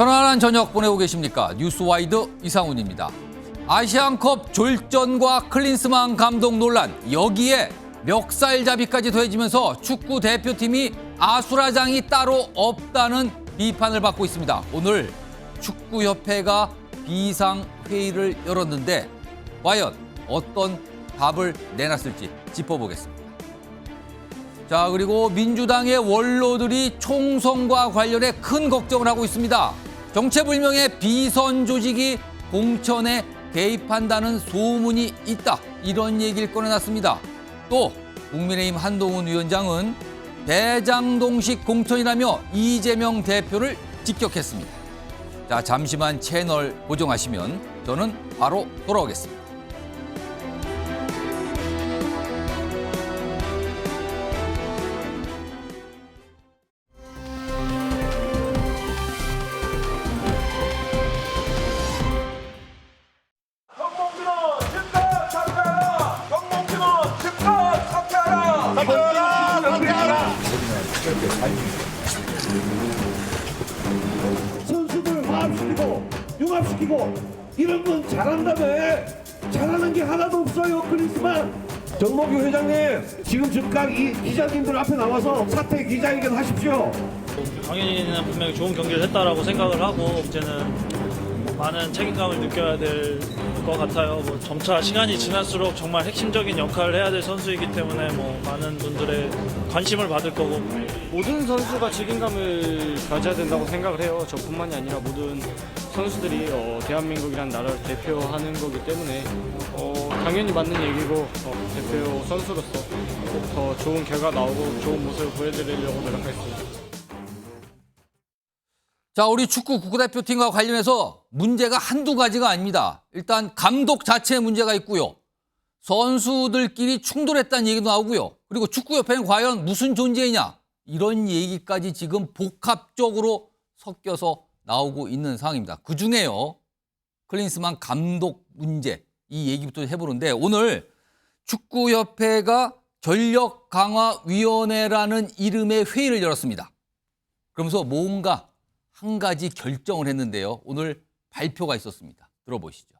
편안한 저녁 보내고 계십니까? 뉴스와이드 이상훈입니다. 아시안컵 졸전과 클린스만 감독 논란, 여기에 멱살잡이까지 더해지면서 축구 대표팀이 아수라장이 따로 없다는 비판을 받고 있습니다. 오늘 축구협회가 비상회의를 열었는데 과연 어떤 답을 내놨을지 짚어보겠습니다. 자, 그리고 민주당의 원로들이 총선과 관련해 큰 걱정을 하고 있습니다. 정체불명의 비선 조직이 공천에 개입한다는 소문이 있다, 이런 얘기를 꺼내놨습니다. 또 국민의힘 한동훈 위원장은 대장동식 공천이라며 이재명 대표를 직격했습니다. 자, 잠시만 채널 고정하시면 저는 바로 돌아오겠습니다. 선수들 화합시키고 융합시키고 이런 건 잘한다며. 잘하는 게 하나도 없어요. 클린스만. 정몽규 회장님, 지금 즉각 이 기자님들 앞에 나와서 사퇴 기자회견 하십시오. 당연히는 분명히 좋은 경기를 했다라고 생각을 하고 이제는 많은 책임감을 느껴야 될 것 같아요. 점차 시간이 지날수록 정말 핵심적인 역할을 해야 될 선수이기 때문에 많은 분들의 관심을 받을 거고, 모든 선수가 책임감을 가져야 된다고 생각을 해요. 저뿐만이 아니라 모든 선수들이 대한민국이라는 나라를 대표하는 거기 때문에 당연히 맞는 얘기고, 대표 선수로서 더 좋은 결과 나오고 좋은 모습을 보여드리려고 노력하겠습니다. 자, 우리 축구 국가대표팀과 관련해서 문제가 한두 가지가 아닙니다. 일단 감독 자체에 문제가 있고요. 선수들끼리 충돌했다는 얘기도 나오고요. 그리고 축구협회는 과연 무슨 존재이냐, 이런 얘기까지 지금 복합적으로 섞여서 나오고 있는 상황입니다. 그중에요, 클린스만 감독 문제, 이 얘기부터 해보는데, 오늘 축구협회가 전력강화위원회라는 이름의 회의를 열었습니다. 그러면서 뭔가 한 가지 결정을 했는데요. 오늘 발표가 있었습니다. 들어보시죠.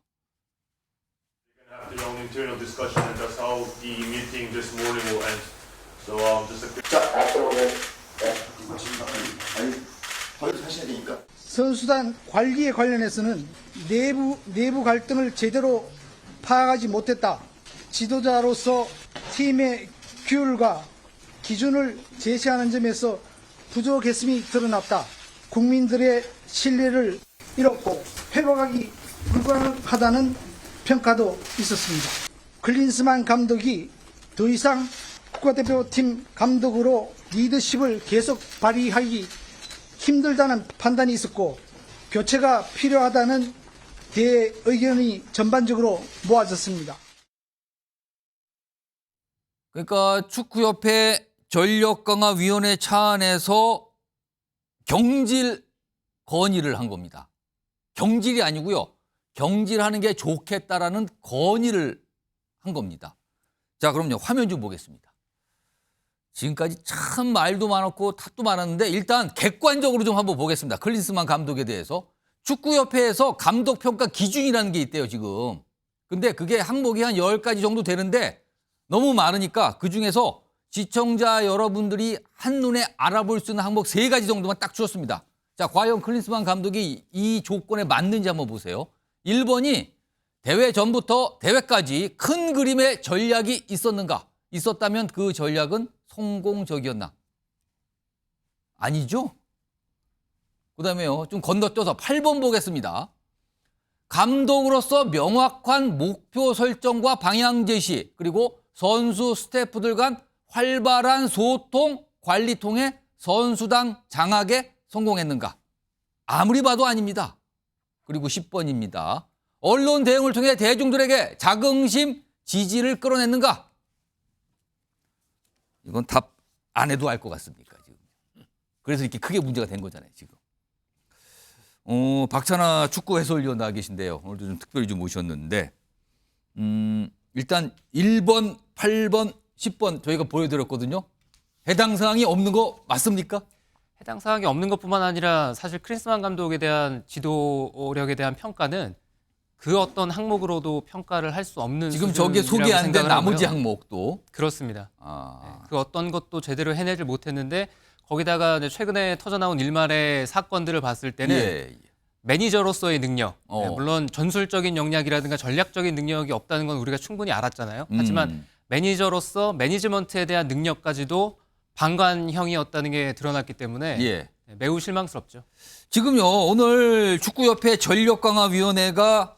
Have their own internal discussion, and that's how the meeting this morning will end. So just a 자, 앞으로는 아니, 하셔야 되니까. 선수단 관리에 관련해서는 내부 갈등을 제대로 파악하지 못했다. 지도자로서 팀의 규율과 기준을 제시하는 점에서 부족했음이 드러났다. 국민들의 신뢰를 잃었고 회복하기 불가능하다는 평가도 있었습니다. 클린스만 감독이 더 이상 국가대표팀 감독으로 리더십을 계속 발휘하기 힘들다는 판단이 있었고, 교체가 필요하다는 대의견이 전반적으로 모아졌습니다. 그러니까 축구협회 전력강화위원회 차원에서 경질 건의를 한 겁니다. 경질이 아니고요, 경질하는 게 좋겠다라는 건의를 한 겁니다. 자, 그럼요, 화면 좀 보겠습니다. 지금까지 참 말도 많았고 탓도 많았는데, 일단 객관적으로 좀 한번 보겠습니다. 클린스만 감독에 대해서. 축구협회에서 감독평가 기준이라는 게 있대요, 지금. 근데 그게 항목이 한 10가지 정도 되는데 너무 많으니까 그중에서 시청자 여러분들이 한눈에 알아볼 수 있는 항목 3가지 정도만 딱 주었습니다. 자, 과연 클린스만 감독이 이 조건에 맞는지 한번 보세요. 1번이 대회 전부터 대회까지 큰 그림의 전략이 있었는가? 있었다면 그 전략은 성공적이었나? 아니죠? 그 다음에요, 좀 건너뛰어서 8번 보겠습니다. 감독으로서 명확한 목표 설정과 방향 제시, 그리고 선수 스태프들 간 활발한 소통, 관리 통해 선수당 장악에 성공했는가? 아무리 봐도 아닙니다. 그리고 10번입니다. 언론 대응을 통해 대중들에게 자긍심, 지지를 끌어냈는가? 이건 답 안 해도 알 것 같습니까, 지금. 그래서 이렇게 크게 문제가 된 거잖아요, 지금. 박찬하 축구 해설위원 나와 계신데요. 오늘도 좀 특별히 좀 모셨는데, 일단 1번, 8번, 10번 저희가 보여드렸거든요. 해당 사항이 없는 거 맞습니까? 해당 사항이 없는 것뿐만 아니라 사실 크린스만 감독에 대한 지도력에 대한 평가는 그 어떤 항목으로도 평가를 할 수 없는 지금 저게 소개 수준이라고 안 된 생각을 나머지 하고요. 항목도. 그렇습니다. 아. 그 어떤 것도 제대로 해내질 못했는데 거기다가 이제 최근에 터져나온 일말의 사건들을 봤을 때는 예. 매니저로서의 능력, 어. 물론 전술적인 역량이라든가 전략적인 능력이 없다는 건 우리가 충분히 알았잖아요. 하지만 매니저로서 매니지먼트에 대한 능력까지도 방관형이었다는 게 드러났기 때문에 예. 매우 실망스럽죠. 지금요, 오늘 축구협회 전력강화위원회가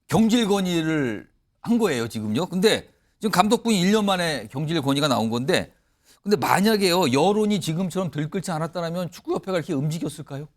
경질 건의를 한 거예요, 지금요. 근데 지금 감독분이 1년 만에 경질 건의가 나온 건데, 근데 만약에요, 여론이 지금처럼 들끓지 않았다면 축구협회가 이렇게 움직였을까요?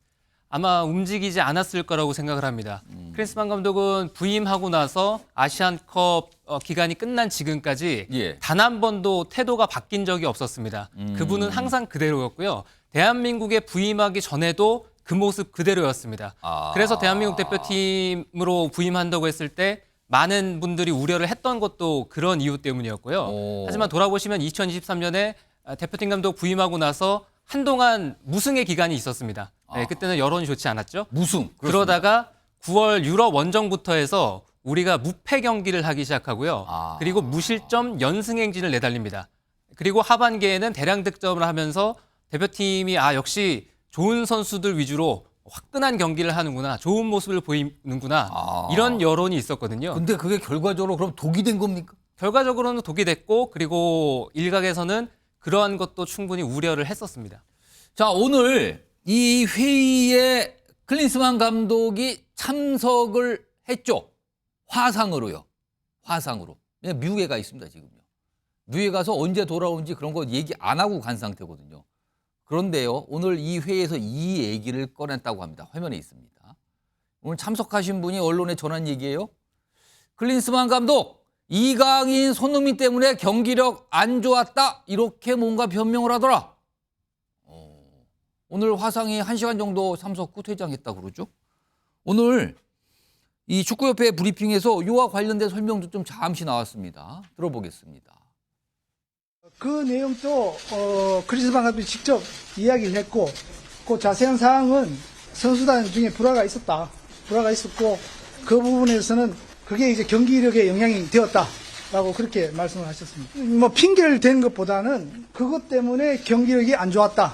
아마 움직이지 않았을 거라고 생각을 합니다. 크린스만 감독은 부임하고 나서 아시안컵 기간이 끝난 지금까지 예. 단 한 번도 태도가 바뀐 적이 없었습니다. 그분은 항상 그대로였고요. 대한민국에 부임하기 전에도 그 모습 그대로였습니다. 아. 그래서 대한민국 대표팀으로 부임한다고 했을 때 많은 분들이 우려를 했던 것도 그런 이유 때문이었고요. 오. 하지만 돌아보시면 2023년에 대표팀 감독 부임하고 나서 한동안 무승의 기간이 있었습니다. 네, 그때는 여론이 좋지 않았죠. 무승. 그러다가 9월 유럽 원정부터 해서 우리가 무패 경기를 하기 시작하고요. 아. 그리고 무실점 연승 행진을 내달립니다. 그리고 하반기에는 대량 득점을 하면서 대표팀이 역시 좋은 선수들 위주로 화끈한 경기를 하는구나, 좋은 모습을 보이는구나, 아. 이런 여론이 있었거든요. 근데 그게 결과적으로 그럼 독이 된 겁니까? 결과적으로는 독이 됐고, 그리고 일각에서는 그러한 것도 충분히 우려를 했었습니다. 자, 오늘 이 회의에 클린스만 감독이 참석을 했죠. 화상으로요. 화상으로. 왜냐면 미국에 가 있습니다, 지금요. 미국에 가서 언제 돌아오는지 그런 거 얘기 안 하고 간 상태거든요. 그런데요, 오늘 이 회의에서 이 얘기를 꺼냈다고 합니다. 화면에 있습니다. 오늘 참석하신 분이 언론에 전한 얘기예요. 클린스만 감독, 이강인, 손흥민 때문에 경기력 안 좋았다. 이렇게 뭔가 변명을 하더라. 오늘 화상이 1시간 정도 참석 후 퇴장했다고 그러죠. 오늘 이 축구협회 브리핑에서 이와 관련된 설명도 좀 잠시 나왔습니다. 들어보겠습니다. 그 내용도 크리스만 감독이 직접 이야기를 했고, 그 자세한 사항은 선수단 중에 불화가 있었고, 그 부분에서는 그게 이제 경기력에 영향이 되었다라고 그렇게 말씀을 하셨습니다. 뭐 핑계를 댄 것보다는 그것 때문에 경기력이 안 좋았다,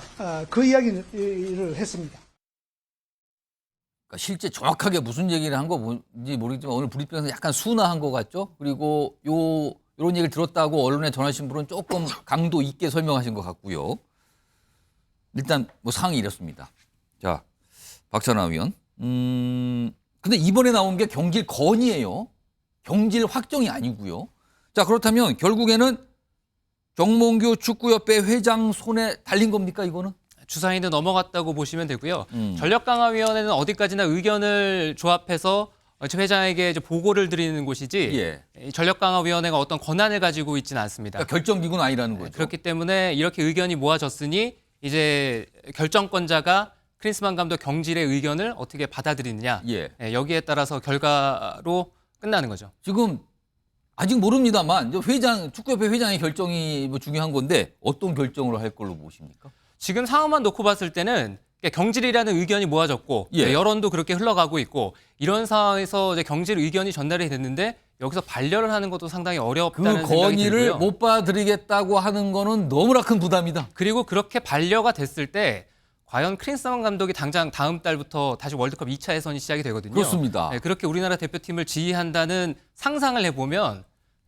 그 이야기를 했습니다. 그러니까 실제 정확하게 무슨 얘기를 한 건지 모르겠지만 오늘 브리핑에서 약간 순화한 것 같죠. 그리고 이런 얘기를 들었다고 언론에 전하신 분은 조금 강도 있게 설명하신 것 같고요. 일단 뭐 상황이 이렇습니다. 자, 박찬하 위원. 근데 이번에 나온 게 경질 건의예요. 경질 확정이 아니고요. 자, 그렇다면 결국에는 정몽규 축구협회 회장 손에 달린 겁니까, 이거는? 주사위는 넘어갔다고 보시면 되고요. 전력강화위원회는 어디까지나 의견을 조합해서 회장에게 이제 보고를 드리는 곳이지 예. 이 전력강화위원회가 어떤 권한을 가지고 있지는 않습니다. 그러니까 결정기구는 아니라는 거죠. 그렇기 때문에 이렇게 의견이 모아졌으니 이제 결정권자가 크린스만 감독 경질의 의견을 어떻게 받아들이느냐, 예. 여기에 따라서 결과로 끝나는 거죠. 지금 아직 모릅니다만 축구협회 회장의 결정이 뭐 중요한 건데 어떤 결정을 할 걸로 보십니까? 지금 상황만 놓고 봤을 때는 경질이라는 의견이 모아졌고 예. 여론도 그렇게 흘러가고 있고 이런 상황에서 이제 경질 의견이 전달이 됐는데 여기서 반려를 하는 것도 상당히 그 어렵다는 생각이 건의를 들고요. 못 받아들이겠다고 하는 거는 너무나 큰 부담이다. 그리고 그렇게 반려가 됐을 때 과연 크린스만 감독이 당장 다음 달부터 다시 월드컵 2차 예선이 시작이 되거든요. 그렇습니다. 네, 그렇게 우리나라 대표팀을 지휘한다는 상상을 해보면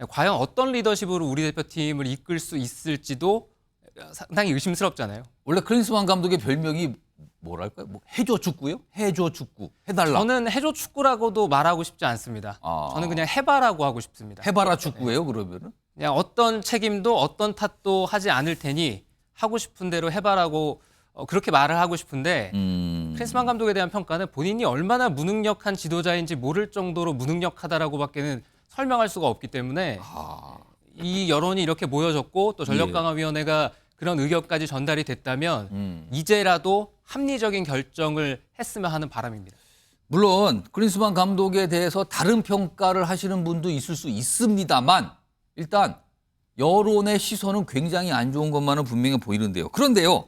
과연 어떤 리더십으로 우리 대표팀을 이끌 수 있을지도 상당히 의심스럽잖아요. 원래 클린스만 감독의 별명이 뭐랄까요? 뭐 해줘 축구요? 해줘 축구. 해달라. 저는 해줘 축구라고도 말하고 싶지 않습니다. 아. 저는 그냥 해봐라고 하고 싶습니다. 해봐라 축구예요, 그러면은? 그냥 어떤 책임도 어떤 탓도 하지 않을 테니 하고 싶은 대로 해봐라고 그렇게 말을 하고 싶은데 크린스만 감독에 대한 평가는 본인이 얼마나 무능력한 지도자인지 모를 정도로 무능력하다라고밖에는 설명할 수가 없기 때문에 이 여론이 이렇게 모여졌고 또 전력강화위원회가 그런 의견까지 전달이 됐다면 이제라도 합리적인 결정을 했으면 하는 바람입니다. 물론 클린스만 감독에 대해서 다른 평가를 하시는 분도 있을 수 있습니다만 일단 여론의 시선은 굉장히 안 좋은 것만은 분명히 보이는데요. 그런데요.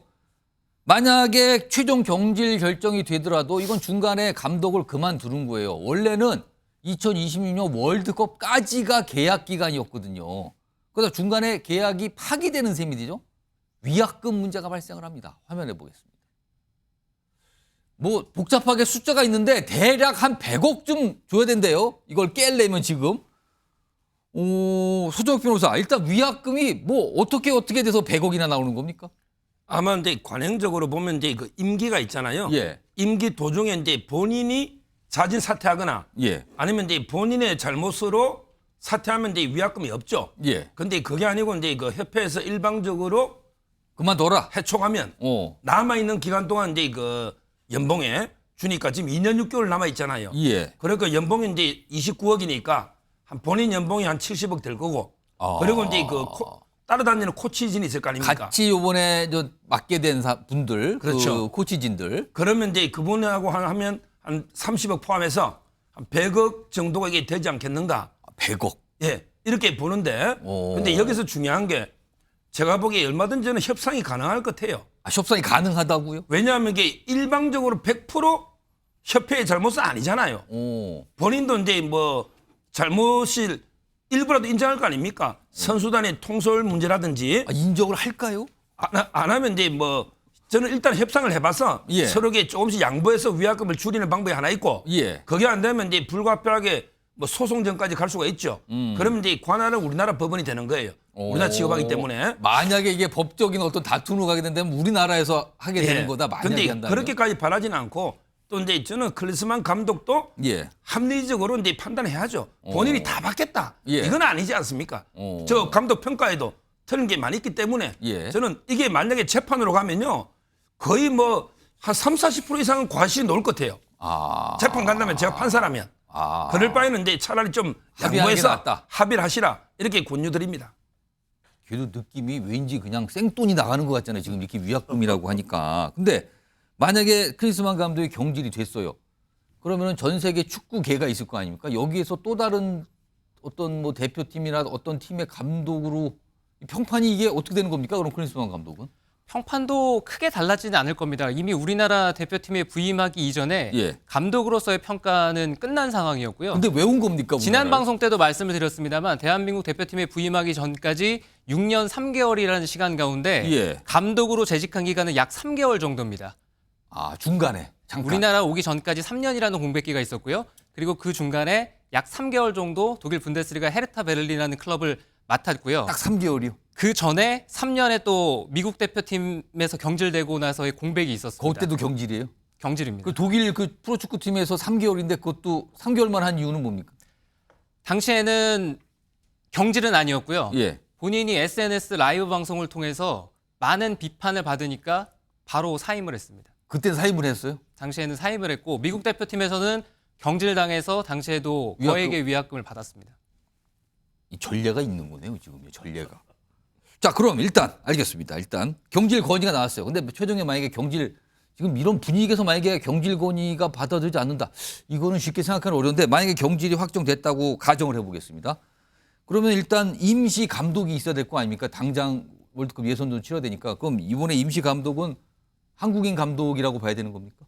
만약에 최종 경질 결정이 되더라도 이건 중간에 감독을 그만두는 거예요. 원래는 2026년 월드컵까지가 계약 기간이었거든요. 그래서 중간에 계약이 파기되는 셈이 되죠. 위약금 문제가 발생을 합니다. 화면에 보겠습니다. 뭐 복잡하게 숫자가 있는데 대략 한 100억쯤 줘야 된대요. 이걸 깰려면 지금. 소정욱 변호사, 일단 위약금이 뭐 어떻게 돼서 100억이나 나오는 겁니까? 아마 이제 관행적으로 보면 이제 그 임기가 있잖아요. 예. 임기 도중에 이제 본인이 자진 사퇴하거나 예. 아니면 이제 본인의 잘못으로 사퇴하면 이제 위약금이 없죠. 예. 근데 그게 아니고 이제 그 협회에서 일방적으로 그만둬라. 해촉하면 남아 있는 기간 동안 이제 그 연봉에 주니까 지금 2년 6개월 남아 있잖아요. 예. 그러니까 연봉이 이제 29억이니까 한 본인 연봉이 한 70억 될 거고. 그리고 이제 그 따라다니는 코치진이 있을 거 아닙니까? 같이 요번에 저 맡게 된 분들, 그렇죠. 그 코치진들. 그러면 이제 그분하고 하면 한 30억 포함해서 한 100억 정도가 이게 되지 않겠는가? 100억. 예, 이렇게 보는데. 근데 여기서 중요한 게 제가 보기에 얼마든지 저는 협상이 가능할 것 같아요. 협상이 가능하다고요? 왜냐하면 이게 일방적으로 100% 협회의 잘못은 아니잖아요. 본인도 이제 뭐 잘못을 일부라도 인정할 거 아닙니까? 선수단의 통솔 문제라든지. 인정을 할까요? 안 하면 이제 뭐 저는 일단 협상을 해봐서 예. 서로에게 조금씩 양보해서 위약금을 줄이는 방법이 하나 있고 예. 그게 안 되면 이제 불가피하게 뭐 소송전까지 갈 수가 있죠. 그러면 이제 관할은 우리나라 법원이 되는 거예요. 우리나라 취급하기 때문에. 만약에 이게 법적인 어떤 다툼으로 가게 된다면 우리나라에서 하게 되는 거다. 만약에 근데 한다면. 그렇게까지 바라지는 않고 또 이제 저는 클리스만 감독도 예. 합리적으로 이제 판단해야죠. 본인이 다 받겠다. 예. 이건 아니지 않습니까? 저 감독 평가에도 틀린 게 많이 있기 때문에 예. 저는 이게 만약에 재판으로 가면요. 거의 뭐 한 30~40% 이상은 과실이 나올 것 같아요. 재판 간다면 제가 판사라면. 그럴 바에는 이제 차라리 좀 합의하는 게 양보해서 낫다. 합의를 하시라. 이렇게 권유드립니다. 걔도 느낌이 왠지 그냥 생돈이 나가는 것 같잖아요. 지금 이렇게 위약금이라고 하니까. 근데 만약에 클린스만 감독이 경질이 됐어요. 그러면은 전 세계 축구계가 있을 거 아닙니까? 여기에서 또 다른 어떤 뭐 대표팀이나 어떤 팀의 감독으로 평판이 이게 어떻게 되는 겁니까? 그럼 클린스만 감독은? 평판도 크게 달라지는 않을 겁니다. 이미 우리나라 대표팀에 부임하기 이전에 예. 감독으로서의 평가는 끝난 상황이었고요. 근데 왜 온 겁니까? 지난 우리나라에? 방송 때도 말씀을 드렸습니다만 대한민국 대표팀에 부임하기 전까지 6년 3개월이라는 시간 가운데 예. 감독으로 재직한 기간은 약 3개월 정도입니다. 중간에 잠깐. 우리나라 오기 전까지 3년이라는 공백기가 있었고요. 그리고 그 중간에 약 3개월 정도 독일 분데스리가 헤르타 베를린이라는 클럽을 맡았고요. 딱 3개월이요. 그 전에 3년에 또 미국 대표팀에서 경질되고 나서의 공백이 있었습니다. 그때도 경질이에요? 경질입니다. 그 독일 그 프로축구팀에서 3개월인데 그것도 3개월만 한 이유는 뭡니까? 당시에는 경질은 아니었고요. 예. 본인이 SNS 라이브 방송을 통해서 많은 비판을 받으니까 바로 사임을 했습니다. 그때는 사임을 했어요? 당시에는 사임을 했고 미국 대표팀에서는 경질당해서 당시에도 거액의 위약금을 받았습니다. 이 전례가 있는 거네요, 지금 전례가. 자, 그럼 일단 알겠습니다. 일단 경질 건의가 나왔어요. 근데 최종에 만약에 경질 지금 이런 분위기에서 만약에 경질 건의가 받아들이지 않는다. 이거는 쉽게 생각하기 어려운데 만약에 경질이 확정됐다고 가정을 해보겠습니다. 그러면 일단 임시 감독이 있어야 될 거 아닙니까? 당장 월드컵 예선도 치러야 되니까. 그럼 이번에 임시 감독은 한국인 감독이라고 봐야 되는 겁니까?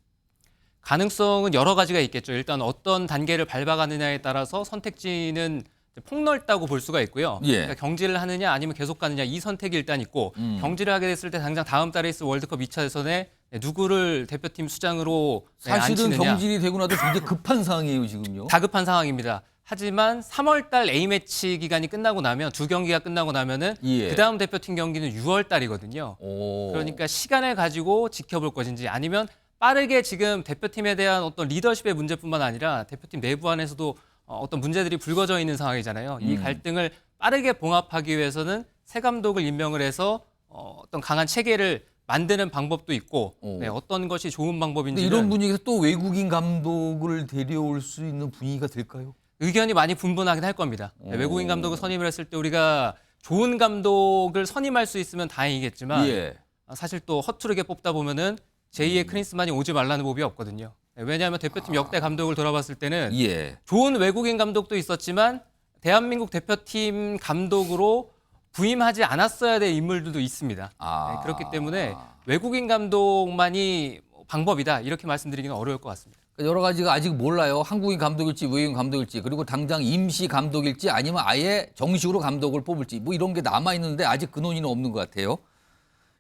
가능성은 여러 가지가 있겠죠. 일단 어떤 단계를 밟아가느냐에 따라서 선택지는 폭넓다고 볼 수가 있고요. 예. 그러니까 경질을 하느냐 아니면 계속 가느냐 이 선택이 일단 있고 경질을 하게 됐을 때 당장 다음 달에 있을 월드컵 2차 예선에 누구를 대표팀 수장으로 사실은 앉히느냐. 경질이 되고 나도 굉장히 급한 상황이에요, 지금요. 다급한 상황입니다. 하지만 3월 달 A매치 기간이 끝나고 나면 두 경기가 끝나고 나면은 예. 그다음 대표팀 경기는 6월 달이거든요. 그러니까 시간을 가지고 지켜볼 것인지 아니면 빠르게 지금 대표팀에 대한 어떤 리더십의 문제뿐만 아니라 대표팀 내부 안에서도 어떤 문제들이 불거져 있는 상황이잖아요. 이 갈등을 빠르게 봉합하기 위해서는 새 감독을 임명을 해서 어떤 강한 체계를 만드는 방법도 있고 네, 어떤 것이 좋은 근데 방법인지 이런 분위기에서 또 외국인 감독을 데려올 수 있는 분위기가 될까요? 의견이 많이 분분하긴 할 겁니다. 네, 외국인 감독을 선임을 했을 때 우리가 좋은 감독을 선임할 수 있으면 다행이겠지만 예. 사실 또 허투루게 뽑다 보면은 제2의 크린스만이 오지 말라는 법이 없거든요. 네, 왜냐하면 대표팀 역대 감독을 돌아봤을 때는 예. 좋은 외국인 감독도 있었지만 대한민국 대표팀 감독으로 부임하지 않았어야 될 인물들도 있습니다. 네, 그렇기 때문에 외국인 감독만이 방법이다 이렇게 말씀드리기는 어려울 것 같습니다. 여러 가지가 아직 몰라요. 한국인 감독일지 외국인 감독일지 그리고 당장 임시 감독일지 아니면 아예 정식으로 감독을 뽑을지 뭐 이런 게 남아있는데 아직 그 논의는 없는 것 같아요.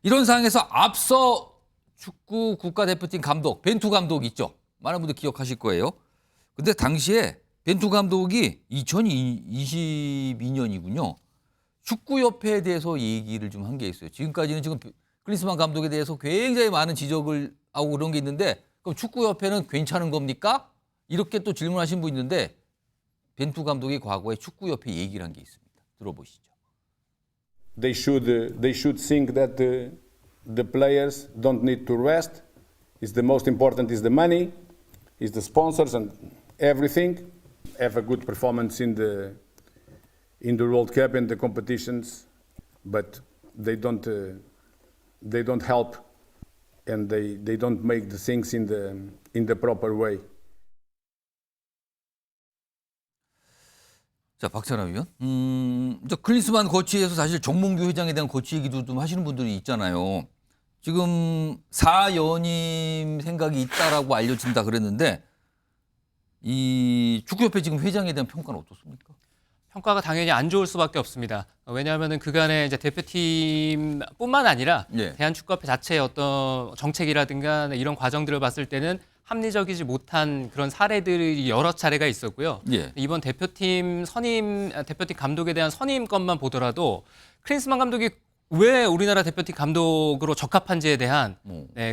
이런 상황에서 앞서 축구 국가대표팀 감독 벤투 감독 있죠. 많은 분들 기억하실 거예요. 근데 당시에 벤투 감독이 2022년이군요. 축구협회에 대해서 얘기를 좀 한 게 있어요. 지금까지는 지금 클린스만 감독에 대해서 굉장히 많은 지적을 하고 그런 게 있는데 그럼 축구협회는 괜찮은 겁니까? 이렇게 또 질문하신 분 있는데 벤투 감독이 과거에 축구협회 얘기를 한 게 있습니다. 들어보시죠. They should think that the players don't need to rest. Is the most important is the money, is the sponsors and everything. Have a good performance in the World Cup and the competitions, but they don't help and they don't make the things in the proper way. 자, 박찬하 위원. 저 클린스만 코치에서 사실 정몽규 회장에 대한 코치 얘기도 좀 하시는 분들이 있잖아요. 지금 4연임 생각이 있다라고 알려진다 그랬는데 이 축구협회 지금 회장에 대한 평가는 어떻습니까? 평가가 당연히 안 좋을 수밖에 없습니다. 왜냐하면 그간의 이제 대표팀뿐만 아니라 예. 대한축구협회 자체의 어떤 정책이라든가 이런 과정들을 봤을 때는 합리적이지 못한 그런 사례들이 여러 차례가 있었고요. 예. 이번 대표팀 감독에 대한 선임 건만 보더라도 클린스만 감독이 왜 우리나라 대표팀 감독으로 적합한지에 대한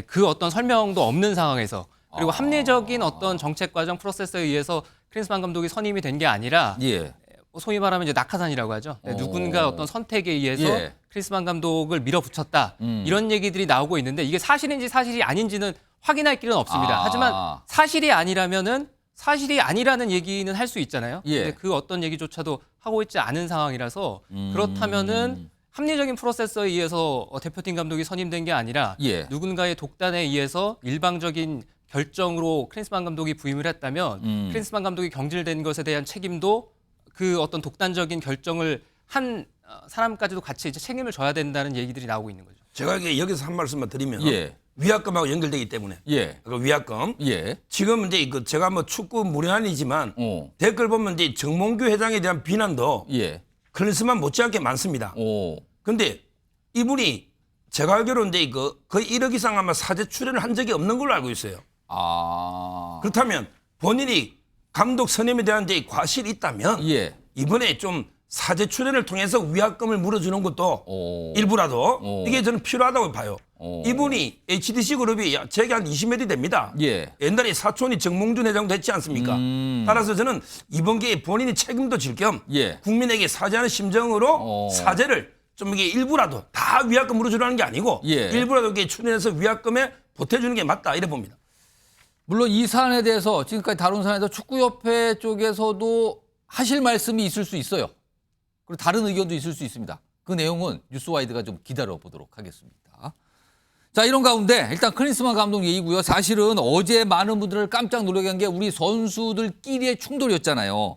그 어떤 설명도 없는 상황에서 그리고 합리적인 어떤 정책 과정 프로세스에 의해서 클린스만 감독이 선임이 된 게 아니라 예. 소위 말하면 이제 낙하산이라고 하죠. 누군가 어떤 선택에 의해서 예. 클린스만 감독을 밀어붙였다. 이런 얘기들이 나오고 있는데 이게 사실인지 사실이 아닌지는 확인할 길은 없습니다. 하지만 사실이 아니라면은 사실이 아니라는 얘기는 할 수 있잖아요. 예. 근데 그 어떤 얘기조차도 하고 있지 않은 상황이라서 그렇다면은 합리적인 프로세스에 의해서 대표팀 감독이 선임된 게 아니라 예. 누군가의 독단에 의해서 일방적인 결정으로 클린스만 감독이 부임을 했다면 클린스만 감독이 경질된 것에 대한 책임도 그 어떤 독단적인 결정을 한 사람까지도 같이 이제 책임을 져야 된다는 얘기들이 나오고 있는 거죠. 제가 여기서 한 말씀만 드리면 예. 위약금하고 연결되기 때문에 예. 그 위약금. 예. 지금 이제 제가 뭐 축구 무례한이지만 댓글 보면 이제 정몽규 회장에 대한 비난도 예. 클린스만 못지않게 많습니다. 근데 이분이 제가 알기로는 이제 거의 1억 이상 아마 사제 출연을 한 적이 없는 걸로 알고 있어요. 그렇다면 본인이 감독 선임에 대한 이제 과실이 있다면 예. 이번에 좀 사제 출연을 통해서 위약금을 물어주는 것도 일부라도 이게 저는 필요하다고 봐요. 이분이 HDC 그룹이 제게 한 20m이 됩니다. 예. 옛날에 사촌이 정몽준 회장도 했지 않습니까? 따라서 저는 이번 기회에 본인이 책임도 질 겸 예. 국민에게 사죄하는 심정으로 사죄를 좀 이게 일부라도 다 위약금 물어주라는 게 아니고 예. 일부라도 이게 출연해서 위약금에 보태주는 게 맞다 이래 봅니다. 물론 이 사안에 대해서 지금까지 다룬 사안에서 축구협회 쪽에서도 하실 말씀이 있을 수 있어요. 그리고 다른 의견도 있을 수 있습니다. 그 내용은 뉴스와이드가 좀 기다려보도록 하겠습니다. 자, 이런 가운데 일단 클린스만 감독 얘기고요. 사실은 어제 많은 분들을 깜짝 놀라게 한 게 우리 선수들끼리의 충돌이었잖아요.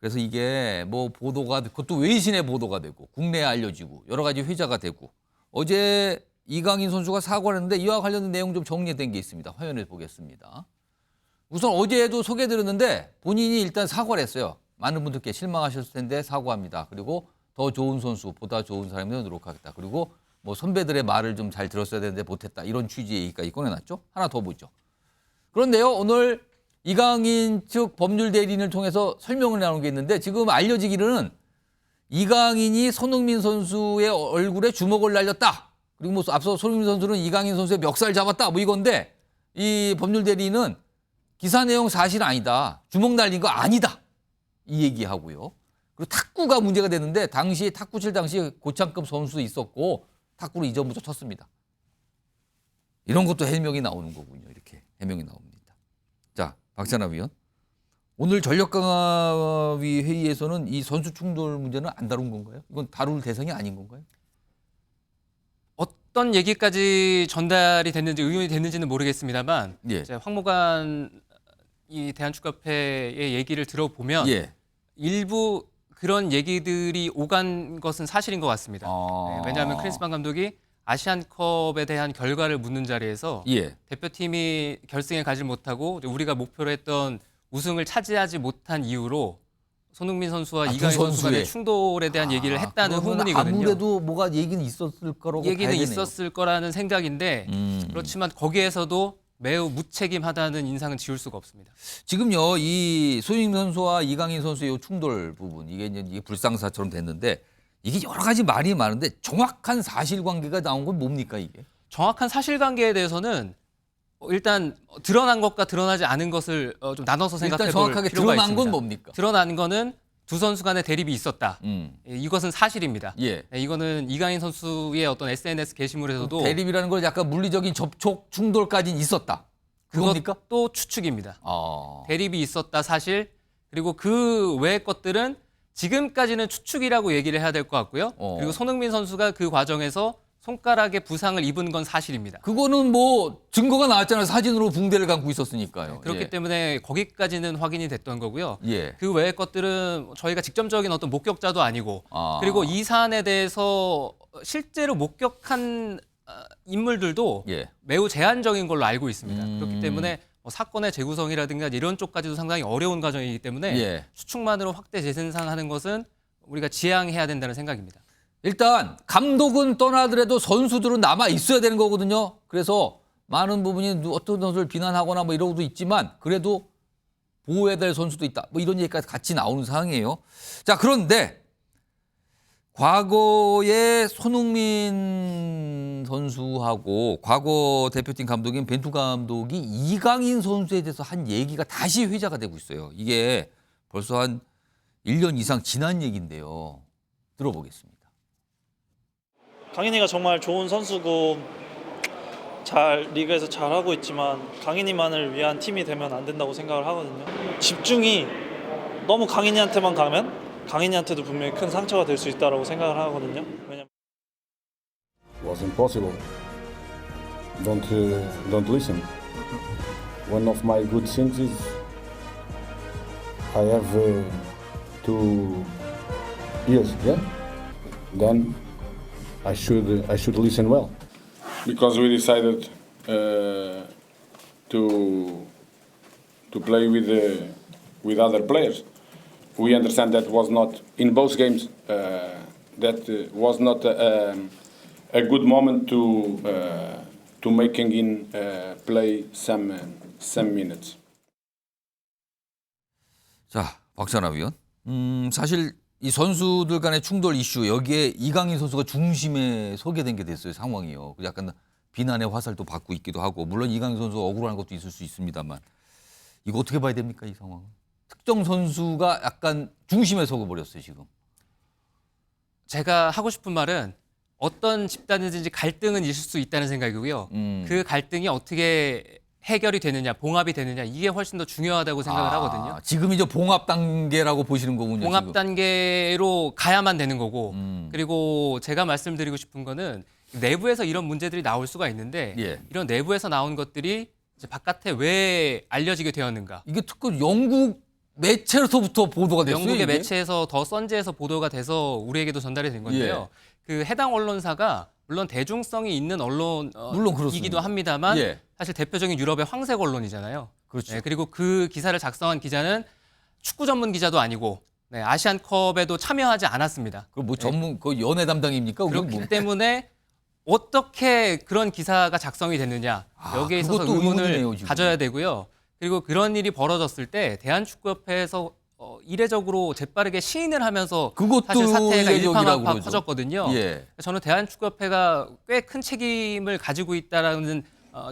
그래서 이게 뭐 보도가, 그것도 외신에 보도가 되고 국내에 알려지고 여러 가지 회자가 되고 어제 이강인 선수가 사과를 했는데 이와 관련된 내용 좀 정리된 게 있습니다. 화면을 보겠습니다. 우선 어제도 소개해드렸는데 본인이 일단 사과를 했어요. 많은 분들께 실망하셨을 텐데 사과합니다. 그리고 더 좋은 선수, 보다 좋은 사람이 되도록 하겠다. 그리고 뭐 선배들의 말을 좀 잘 들었어야 되는데 못했다. 이런 취지의 얘기까지 꺼내놨죠. 하나 더 보죠. 그런데요, 오늘 이강인 측 법률 대리인을 통해서 설명을 나눈 게 있는데 지금 알려지기로는 이강인이 손흥민 선수의 얼굴에 주먹을 날렸다. 그리고 뭐 앞서 손흥민 선수는 이강인 선수의 멱살 잡았다. 뭐 이건데 이 법률 대리인은 기사 내용 사실 아니다. 주먹 날린 거 아니다. 이 얘기하고요. 그리고 탁구가 문제가 됐는데 당시 탁구 칠 당시 고창급 선수 있었고 탁구를 이전부터 쳤습니다. 이런 것도 해명이 나오는 거군요. 이렇게 해명이 나옵니다. 자, 박찬하 위원. 오늘 전력강화위 회의에서는 이 선수 충돌 문제는 안 다룬 건가요? 이건 다룰 대상이 아닌 건가요? 어떤 얘기까지 전달이 됐는지 의논이 됐는지는 모르겠습니다만 예. 이제 황무관 이 대한축구협회의 얘기를 들어보면 예. 일부 그런 얘기들이 오간 것은 사실인 것 같습니다. 네, 왜냐하면 클린스만 감독이 아시안컵에 대한 결과를 묻는 자리에서 예. 대표팀이 결승에 가지 못하고 우리가 목표로 했던 우승을 차지하지 못한 이유로 손흥민 선수와 두 이강인 선수 간의 선수의. 충돌에 대한 얘기를 했다는 그러면 후문이거든요. 아무래도 뭐가 얘기는 있었을 거라고 얘기는 봐야 되네요. 있었을 거라는 생각인데 그렇지만 거기에서도 매우 무책임하다는 인상은 지울 수가 없습니다. 지금요, 이 손흥민 선수와 이강인 선수의 이 충돌 부분, 이게 불상사처럼 됐는데 이게 여러 가지 말이 많은데 정확한 사실관계가 나온 건 뭡니까 이게? 정확한 사실관계에 대해서는 일단 드러난 것과 드러나지 않은 것을 좀 나눠서 생각해 일단 볼 정확하게 필요가 드러난 있습니다. 건 뭡니까? 드러난 거는 두 선수 간의 대립이 있었다. 이것은 사실입니다. 예. 이거는 이강인 선수의 어떤 SNS 게시물에서도 대립이라는 걸 약간 물리적인 접촉 충돌까지는 있었다. 그겁니까? 그것도 추측입니다. 아. 대립이 있었다 사실. 그리고 그 외의 것들은 지금까지는 추측이라고 얘기를 해야 될 것 같고요. 그리고 손흥민 선수가 그 과정에서 손가락에 부상을 입은 건 사실입니다. 그거는 뭐 증거가 나왔잖아요. 사진으로 붕대를 감고 있었으니까요. 그렇기 예. 때문에 거기까지는 확인이 됐던 거고요. 예. 그 외의 것들은 저희가 직접적인 어떤 목격자도 아니고 아. 그리고 이 사안에 대해서 실제로 목격한 인물들도 예. 매우 제한적인 걸로 알고 있습니다. 그렇기 때문에 뭐 사건의 재구성이라든가 이런 쪽까지도 상당히 어려운 과정이기 때문에 예. 추측만으로 확대 재생산하는 것은 우리가 지양해야 된다는 생각입니다. 일단 감독은 떠나더라도 선수들은 남아 있어야 되는 거거든요. 그래서 많은 부분이 어떤 선수를 비난하거나 뭐 이러고도 있지만 그래도 보호해야 될 선수도 있다. 뭐 이런 얘기까지 같이 나오는 상황이에요. 자, 그런데 과거에 손흥민 선수하고 과거 대표팀 감독인 벤투 감독이 이강인 선수에 대해서 한 얘기가 다시 회자가 되고 있어요. 이게 벌써 한 1년 이상 지난 얘기인데요. 들어보겠습니다. 강인이가 정말 좋은 선수고 잘 리그에서 잘하고 있지만 강인이만을 위한 팀이 되면 안 된다고 생각을 하거든요. 집중이 너무 강인이한테만 가면 강인이한테도 분명히 큰 상처가 될 수 있다고 생각을 하거든요. 왜냐면 Was impossible. Don't listen. One of my good things is I have 2 ears. Yeah. Then I should listen well. Because we decided to play with other players. We understand that was not in both games. That was not a good moment to making in play some minutes. 자, 박찬하 위원. 사실 이 선수들 간의 충돌 이슈 여기에 이강인 선수가 중심에 서게 된 게 됐어요. 상황이요. 약간 비난의 화살도 받고 있기도 하고 물론 이강인 선수가 억울한 것도 있을 수 있습니다만 이거 어떻게 봐야 됩니까? 이 상황은. 특정 선수가 약간 중심에 서고 버렸어요. 지금. 제가 하고 싶은 말은 어떤 집단이든지 갈등은 있을 수 있다는 생각이고요. 그 갈등이 어떻게 해결이 되느냐, 봉합이 되느냐 이게 훨씬 더 중요하다고 생각을 하거든요. 지금 이제 봉합 단계라고 보시는 거군요. 봉합 지금. 단계로 가야만 되는 거고 그리고 제가 말씀드리고 싶은 거는 내부에서 이런 문제들이 나올 수가 있는데 예. 이런 내부에서 나온 것들이 이제 바깥에 왜 알려지게 되었는가. 이게 특히 영국 매체로부터 보도가 됐어요. 영국의 이게? 매체에서 더 선지에서 보도가 돼서 우리에게도 전달이 된 건데요. 그 해당 언론사가 물론 대중성이 있는 물론 언론이기도 그렇습니다. 합니다만 예. 사실 대표적인 유럽의 황색 언론이잖아요. 그렇죠. 네, 그리고 그 기사를 작성한 기자는 축구 전문 기자도 아니고 네, 아시안컵에도 참여하지 않았습니다. 그 뭐 전문 그 연예 담당입니까? 그렇기 뭐. 때문에 어떻게 그런 기사가 작성이 됐느냐 여기에 있어서 그것도 의문이네요, 의문을 지금. 가져야 되고요. 그리고 그런 일이 벌어졌을 때 대한축구협회에서 이례적으로 재빠르게 시인을 하면서 그것도 사실 사태가 이례적이라고 일파만파 그러죠. 커졌거든요. 예. 저는 대한축구협회가 꽤 큰 책임을 가지고 있다라는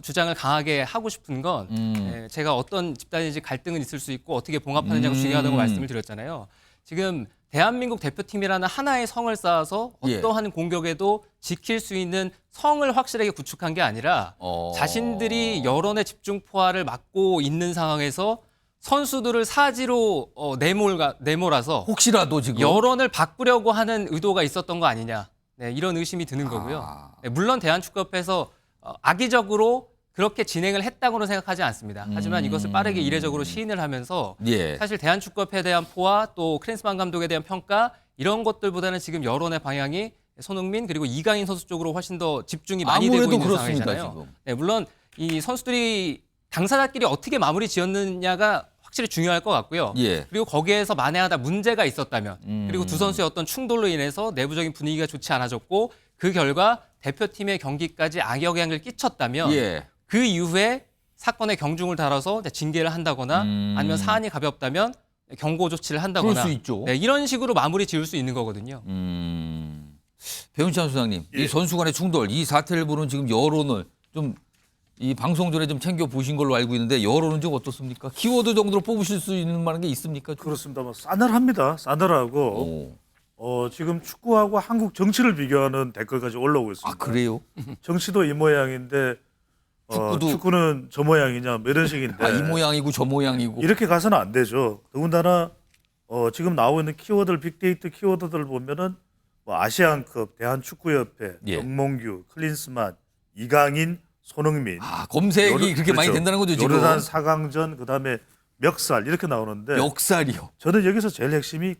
주장을 강하게 하고 싶은 건 제가 어떤 집단인지 갈등은 있을 수 있고 어떻게 봉합하느냐가 중요하다고 말씀을 드렸잖아요. 지금 대한민국 대표팀이라는 하나의 성을 쌓아서 예. 어떠한 공격에도 지킬 수 있는 성을 확실하게 구축한 게 아니라 자신들이 여론의 집중포화를 막고 있는 상황에서 선수들을 사지로 내몰아서 혹시라도 지금 여론을 바꾸려고 하는 의도가 있었던 거 아니냐. 네, 이런 의심이 드는 거고요. 네, 물론 대한축구협회에서 악의적으로 그렇게 진행을 했다고는 생각하지 않습니다. 하지만 이것을 빠르게 이례적으로 시인을 하면서 예. 사실 대한축구협회에 대한 포와 또 크린스만 감독에 대한 평가 이런 것들보다는 지금 여론의 방향이 손흥민 그리고 이강인 선수 쪽으로 훨씬 더 집중이 많이 되고 아무래도 있는 그렇습니다, 상황이잖아요. 지금. 네, 물론 이 선수들이 당사자끼리 어떻게 마무리 지었느냐가 확실히 중요할 것 같고요. 예. 그리고 거기에서 만에하다 문제가 있었다면 그리고 두 선수의 어떤 충돌로 인해서 내부적인 분위기가 좋지 않아졌고 그 결과 대표팀의 경기까지 악영향을 끼쳤다면 예. 그 이후에 사건의 경중을 달아서 이제 징계를 한다거나 아니면 사안이 가볍다면 경고 조치를 한다거나 그럴 수 있죠. 네, 이런 식으로 마무리 지을 수 있는 거거든요. 배훈찬 수장님, 이 선수 간의 충돌, 이 사태를 보는 지금 여론을 좀 이 방송 전에 좀 챙겨 보신 걸로 알고 있는데 여론은 좀 어떻습니까? 키워드 정도로 뽑으실 수 있는 만한 게 있습니까? 그렇습니다. 뭐 싸늘합니다. 싸늘하고 지금 축구하고 한국 정치를 비교하는 댓글까지 올라오고 있습니다. 아, 그래요? 정치도 이 모양인데 축구는 저 모양이냐 뭐 이런 식인데 아, 이 모양이고 저 모양이고. 이렇게 가서는 안 되죠. 더군다나 지금 나오고 있는 키워드를 빅데이터 키워드들을 보면은 뭐 아시안컵, 대한축구협회, 예. 정몽규, 클린스만, 이강인, 손흥민. 아, 검색이 그렇게 많이 된다는 거죠, 지금. 요르단 4강전 그다음에 멱살 이렇게 나오는데 역살이요. 저는 여기서 제일 핵심이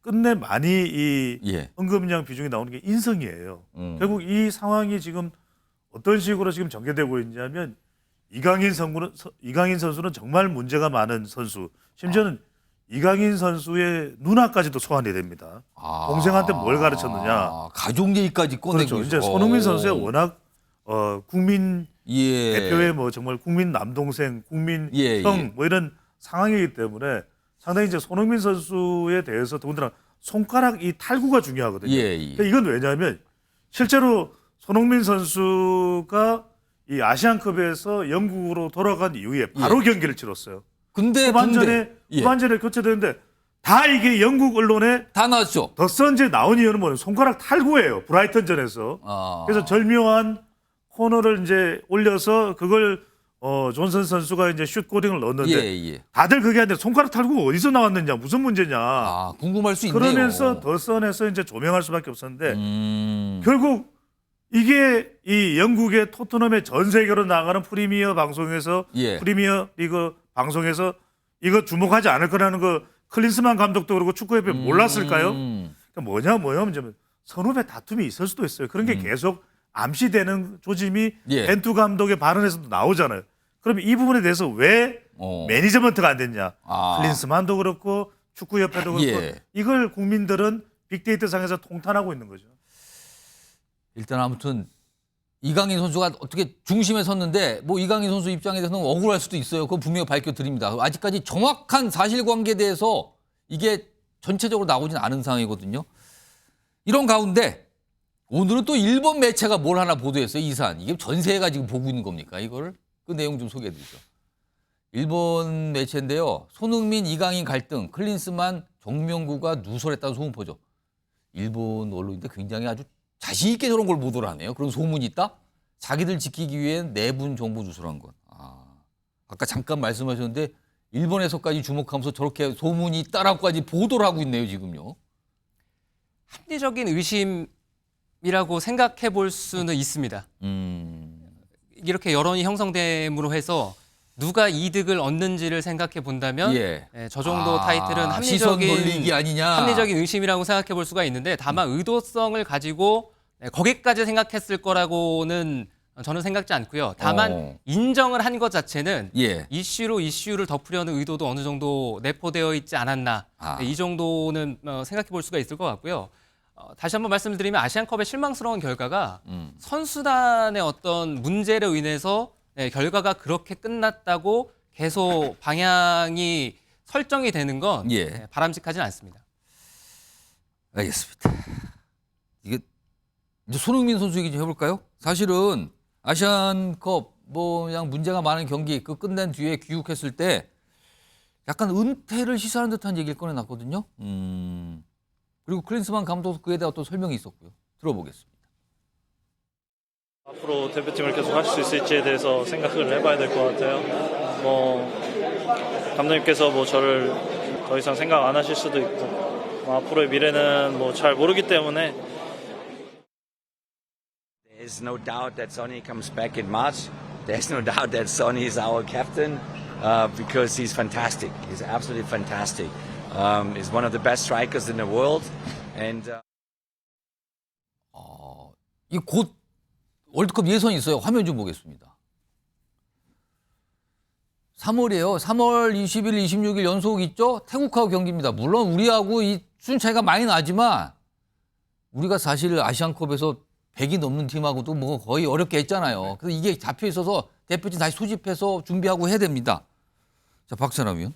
끝내 많이 이 예. 언급량 비중이 나오는 게 인성이에요. 결국 이 상황이 지금 어떤 식으로 지금 전개되고 있냐면 이강인 선수는 정말 문제가 많은 선수. 심지어는 이강인 선수의 누나까지도 소환이 됩니다. 동생한테 뭘 가르쳤느냐. 가족 얘기까지 꺼내고 그렇죠. 있어. 이제 손흥민 선수의 워낙 국민 예. 대표의 뭐 정말 국민 남동생, 국민 예, 형 예. 뭐 이런 상황이기 때문에 상당히 이제 손흥민 선수에 대해서 더군다나 손가락 이 탈구가 중요하거든요. 예, 예. 그러니까 이건 왜냐하면 실제로 손흥민 선수가 이 아시안컵에서 영국으로 돌아간 이후에 바로 경기를 치렀어요. 근데 후반전에 교체되는데 다 이게 영국 언론에 다 나왔죠. 더 선제 나온 이유는 뭐냐면 손가락 탈구예요. 브라이턴전에서. 그래서 절묘한 코너를 이제 올려서 그걸 존슨 선수가 이제 슛골링을 넣었는데 예. 다들 그게 아니라 손가락 탈구가 어디서 나왔느냐, 무슨 문제냐. 아, 궁금할 수 있네요. 그러면서 더 선에서 이제 조명할 수밖에 없었는데 결국 이게 이 영국의 토트넘의 전 세계로 나가는 프리미어 방송에서 예. 프리미어 리그 방송에서 이거 주목하지 않을 거라는 거 클린스만 감독도 그러고 축구협회 몰랐을까요? 그러니까 뭐냐면 선후배 다툼이 있을 수도 있어요. 그런 게 계속 암시되는 조짐이 예. 벤투 감독의 발언에서도 나오잖아요. 그럼 이 부분에 대해서 왜 매니저먼트가 안 됐냐? 클린스만도 그렇고 축구협회도 그렇고 예. 이걸 국민들은 빅데이터 상에서 통탄하고 있는 거죠. 일단 아무튼 이강인 선수가 어떻게 중심에 섰는데 뭐 이강인 선수 입장에 대해서는 억울할 수도 있어요. 그건 분명히 밝혀드립니다. 아직까지 정확한 사실관계에 대해서 이게 전체적으로 나오진 않은 상황이거든요. 이런 가운데 오늘은 또 일본 매체가 뭘 하나 보도했어요. 이 사안. 이게 전세가 지금 보고 있는 겁니까? 이거를? 그 내용 좀 소개해드리죠. 일본 매체인데요. 손흥민, 이강인 갈등, 클린스만, 정명구가 누설했다는 소문포죠. 일본 언론인데 굉장히 아주 자신 있게 저런 걸 보도를 하네요. 그런 소문이 있다? 자기들 지키기 위해 내분 정보 누설한 것. 아까 잠깐 말씀하셨는데 일본에서까지 주목하면서 저렇게 소문이 있다라고까지 보도를 하고 있네요. 지금요. 합리적인 의심이라고 생각해 볼 수는 있습니다. 이렇게 여론이 형성됨으로 해서 누가 이득을 얻는지를 생각해 본다면 저 정도 타이틀은 시선 돌리기 아니냐. 합리적인 의심이라고 생각해 볼 수가 있는데 다만 의도성을 가지고 거기까지 생각했을 거라고는 저는 생각지 않고요. 다만 인정을 한 것 자체는 이슈로 이슈를 덮으려는 의도도 어느 정도 내포되어 있지 않았나. 이 정도는 생각해 볼 수가 있을 것 같고요. 다시 한번 말씀드리면 아시안컵의 실망스러운 결과가 선수단의 어떤 문제로 인해서 결과가 그렇게 끝났다고 계속 방향이 설정이 되는 건 바람직하진 않습니다. 알겠습니다. 이게 이제 손흥민 선수 얘기 좀 해볼까요? 사실은 아시안컵 뭐 그냥 문제가 많은 경기 그 끝낸 뒤에 귀국했을 때 약간 은퇴를 시사하는 듯한 얘기를 꺼내놨거든요. 그리고 클린스만 감독도 그에 대한 어떤 설명이 있었고요. 들어보겠습니다. 앞으로 대표팀을 계속 할 수 있을지에 대해서 생각을 해봐야 될 것 같아요. 뭐 감독님께서 뭐 저를 더 이상 생각 안 하실 수도 있고 뭐 앞으로의 미래는 뭐 잘 모르기 때문에. There's no doubt that Sonny comes back in March. There's no doubt that Sonny is our captain because he's fantastic. He's absolutely fantastic. He's one of the best strikers in the world, and. 이 곧 월드컵 예선이 있어요. 화면 좀 보겠습니다. 3월이에요. 3월 20일, 26일 연속 있죠? 태국하고 경기입니다. 물론 우리하고 이 순 차이가 많이 나지만 우리가 사실 아시안컵에서 100이 넘는 팀하고도 뭐 거의 어렵게 했잖아요. 그래서 이게 잡혀 있어서 대표팀 다시 소집해서 준비하고 해야 됩니다. 자, 박찬하 위원.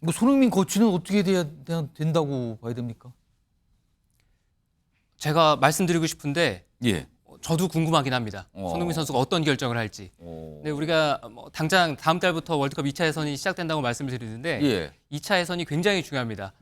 뭐 손흥민 코치는 어떻게 된다고 봐야 됩니까? 제가 말씀드리고 싶은데 예. 저도 궁금하긴 합니다. 손흥민 선수가 어떤 결정을 할지. 근데 우리가 뭐 당장 다음 달부터 월드컵 2차 예선이 시작된다고 말씀을 드리는데 예. 2차 예선이 굉장히 중요합니다.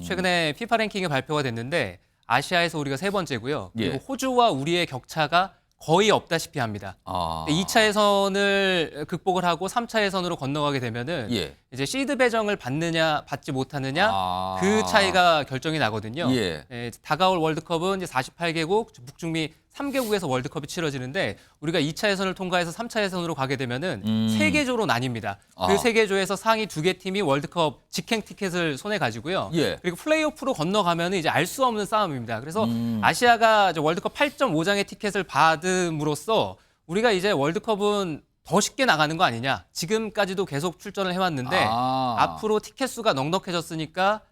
최근에 피파 랭킹이 발표가 됐는데 아시아에서 우리가 3번째고요. 그리고 예. 호주와 우리의 격차가 거의 없다시피 합니다. 2차 예선을 극복을 하고 3차 예선으로 건너가게 되면은 예. 이제 시드 배정을 받느냐 받지 못하느냐 그 차이가 결정이 나거든요. 예. 예, 다가올 월드컵은 이제 48개국 북중미 3개국에서 월드컵이 치러지는데 우리가 2차 예선을 통과해서 3차 예선으로 가게 되면은 3개조로 나뉩니다. 그 3개조에서 상위 2개 팀이 월드컵 직행 티켓을 손에 가지고요. 예. 그리고 플레이오프로 건너가면 이제 알 수 없는 싸움입니다. 그래서 아시아가 이제 월드컵 8.5장의 티켓을 받음으로써 우리가 이제 월드컵은 더 쉽게 나가는 거 아니냐. 지금까지도 계속 출전을 해왔는데 앞으로 티켓 수가 넉넉해졌으니까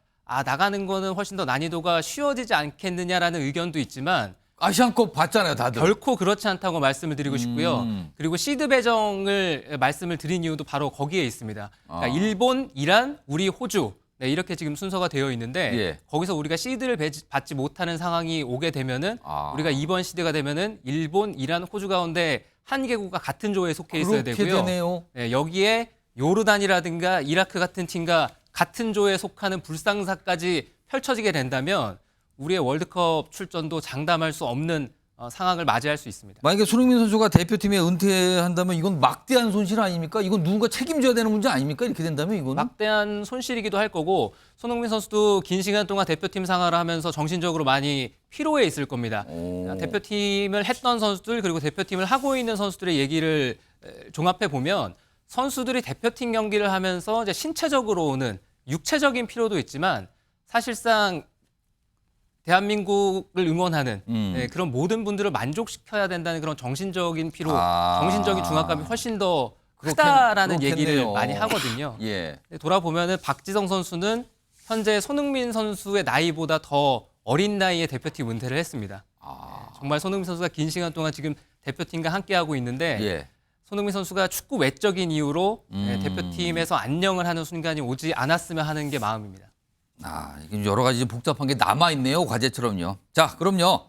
나가는 거는 훨씬 더 난이도가 쉬워지지 않겠느냐라는 의견도 있지만 아시안컵 봤잖아요, 다들. 결코 그렇지 않다고 말씀을 드리고 싶고요. 그리고 시드 배정을 말씀을 드린 이유도 바로 거기에 있습니다. 그러니까 일본, 이란, 우리, 호주 네, 이렇게 지금 순서가 되어 있는데 예. 거기서 우리가 시드를 받지 못하는 상황이 오게 되면은 우리가 2번 시드가 되면은 일본, 이란, 호주 가운데 한 개국과 같은 조에 속해 있어야 그렇게 되고요. 되네요. 네, 여기에 요르단이라든가 이라크 같은 팀과 같은 조에 속하는 불상사까지 펼쳐지게 된다면 우리의 월드컵 출전도 장담할 수 없는 상황을 맞이할 수 있습니다. 만약에 손흥민 선수가 대표팀에 은퇴한다면 이건 막대한 손실 아닙니까? 이건 누군가 책임져야 되는 문제 아닙니까? 이렇게 된다면 이거는? 막대한 손실이기도 할 거고 손흥민 선수도 긴 시간 동안 대표팀 생활을 하면서 정신적으로 많이 피로해 있을 겁니다. 대표팀을 했던 선수들 그리고 대표팀을 하고 있는 선수들의 얘기를 종합해 보면 선수들이 대표팀 경기를 하면서 이제 신체적으로 오는 육체적인 피로도 있지만 사실상 대한민국을 응원하는 그런 모든 분들을 만족시켜야 된다는 그런 정신적인 피로, 정신적인 중압감이 훨씬 더 크다라는 얘기를 많이 하거든요. 예. 돌아보면은 박지성 선수는 현재 손흥민 선수의 나이보다 더 어린 나이에 대표팀 은퇴를 했습니다. 정말 손흥민 선수가 긴 시간 동안 지금 대표팀과 함께하고 있는데 예. 손흥민 선수가 축구 외적인 이유로 대표팀에서 안녕을 하는 순간이 오지 않았으면 하는 게 마음입니다. 이게 여러 가지 복잡한 게 남아있네요. 과제처럼요. 자, 그럼요.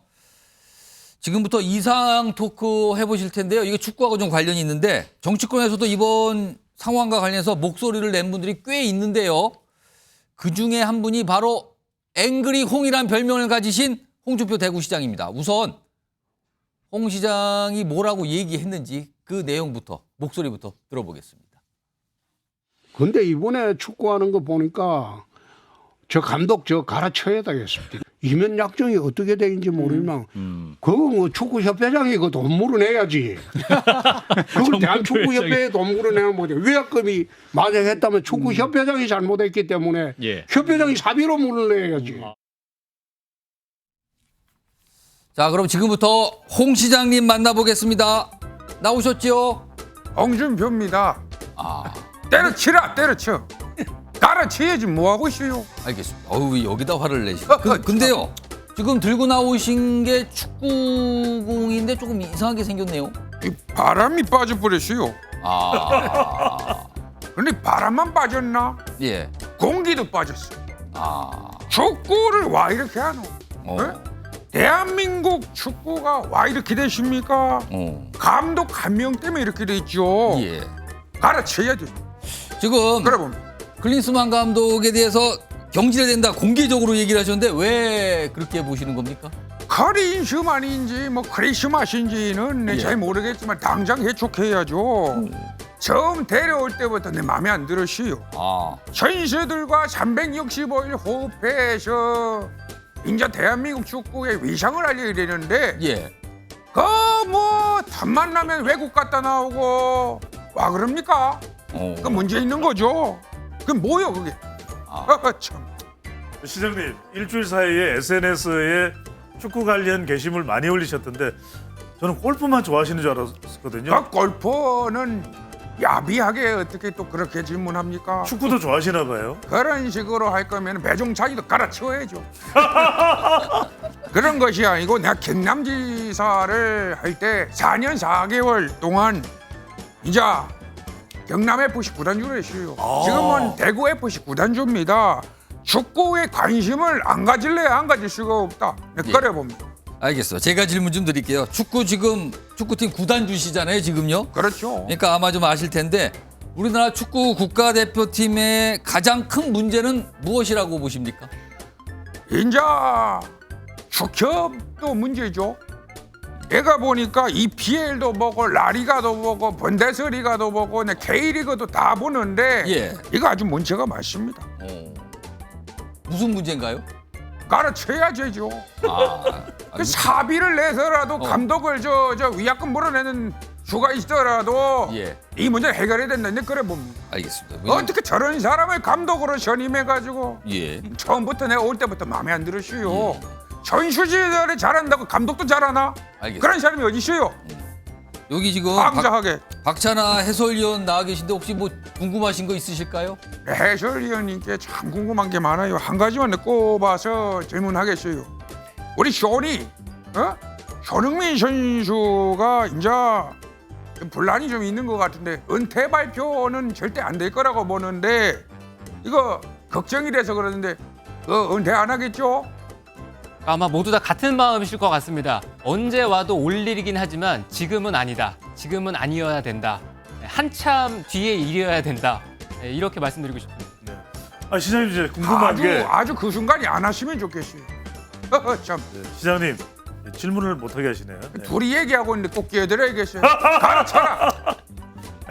지금부터 이상 토크 해보실 텐데요. 이게 축구하고 좀 관련이 있는데 정치권에서도 이번 상황과 관련해서 목소리를 낸 분들이 꽤 있는데요. 그중에 한 분이 바로 앵그리 홍이란 별명을 가지신 홍준표 대구시장입니다. 우선 홍 시장이 뭐라고 얘기했는지 그 내용부터 목소리부터 들어보겠습니다. 근데 이번에 축구하는 거 보니까 저 감독 저 갈아쳐야 되겠습니다. 이면 약정이 어떻게 되는지 모르지만 그거 뭐 축구협회장이 그 돈 물어내야지. 그걸 대한축구협회에 돈 물어내는 거죠. 위약금이 만약 했다면 축구협회장이 잘못했기 때문에 협회장이 사비로 물어내야지. 자, 그럼 지금부터 홍 시장님 만나보겠습니다. 나오셨죠? 홍준표입니다. 때려치라 때려쳐. 갈아치야지 뭐하고 있어요. 알겠습니다. 왜 여기다 화를 내시죠? 근데요. 지금 들고 나오신 게 축구공인데 조금 이상하게 생겼네요. 이 바람이 빠져버렸어요. 근데 바람만 빠졌나? 예. 공기도 빠졌어. 축구를 와 이렇게 하노? 대한민국 축구가 와 이렇게 되십니까? 감독 한 명 때문에 이렇게 됐죠. 예. 갈아쳐야 돼. 지금 그래 봅니다. 클린스만 감독에 대해서 경질해야 된다 공개적으로 얘기를 하셨는데 왜 그렇게 보시는 겁니까? 크리스마스인지 뭐 크리스마스인지는 잘 모르겠지만 당장 해촉해야죠. 처음 데려올 때부터 내 마음에 안 들었어요. 선수들과 365일 호흡해서 이제 대한민국 축구의 위상을 알려야 되는데 뭐 틈만 나면 외국 갔다 나오고 와 그럽니까? 그 문제 있는 거죠. 그 뭐요 그게? 참. 시장님 일주일 사이에 SNS에 축구 관련 게시물 많이 올리셨던데 저는 골프만 좋아하시는 줄 알았거든요. 그 골프는 야비하게 어떻게 또 그렇게 질문합니까? 축구도 좋아하시나 봐요. 그런 식으로 할 거면 배종차기도 갈아치워야죠. 그런 것이 아니고 내가 경남지사를 할 때 4년 4개월 동안 이제 경남FC 구단주를 했어요. 지금은 대구FC 구단주입니다. 축구에 관심을 안 가질래야 안 가질 수가 없다. 예. 그래 봅니다. 알겠어요. 제가 질문 좀 드릴게요. 축구팀 구단주시잖아요, 지금요? 그렇죠. 그러니까 아마 좀 아실 텐데 우리나라 축구 국가대표팀의 가장 큰 문제는 무엇이라고 보십니까? 이제 축협도 문제죠. 내가 보니까 EPL도 보고 라리가도 보고 분데스리가도 보고 K리그도 다 보는데 예. 이거 아주 문제가 많습니다. 무슨 문제인가요? 갈아쳐야 되죠. 그 사비를 내서라도 감독을 저 위약금 물어내는 수가 있더라도 예. 이 문제 해결해야 된다는데 그래 봅니다. 알겠습니다. 어떻게 저런 사람을 감독으로 선임해가지고 예. 처음부터 내가 올 때부터 마음에 안 들었어요. 선수들이 잘한다고 감독도 잘하나? 알겠습니다. 그런 사람이 어디 있어요? 여기 지금 방자하게 박찬하 해설위원 나와 계신데 혹시 뭐 궁금하신 거 있으실까요? 해설위원님께 참 궁금한 게 많아요. 한 가지만 꼽아서 질문하겠어요. 우리 손흥민 선수가 이제 분란이 좀 있는 것 같은데 은퇴 발표는 절대 안 될 거라고 보는데 이거 걱정이 돼서 그러는데 은퇴 안 하겠죠? 아마 모두 다 같은 마음이실 것 같습니다. 언제 와도 올 일이긴 하지만 지금은 아니다. 지금은 아니어야 된다. 한참 뒤에 일이어야 된다. 이렇게 말씀드리고 싶습니다. 네. 시장님 이제 궁금한 게 아주 그 순간이 안 하시면 좋겠어요. 참. 시장님 질문을 못하게 하시네요. 네. 둘이 얘기하고 있는데 꼭 끼어들어야겠어요. 가르쳐라.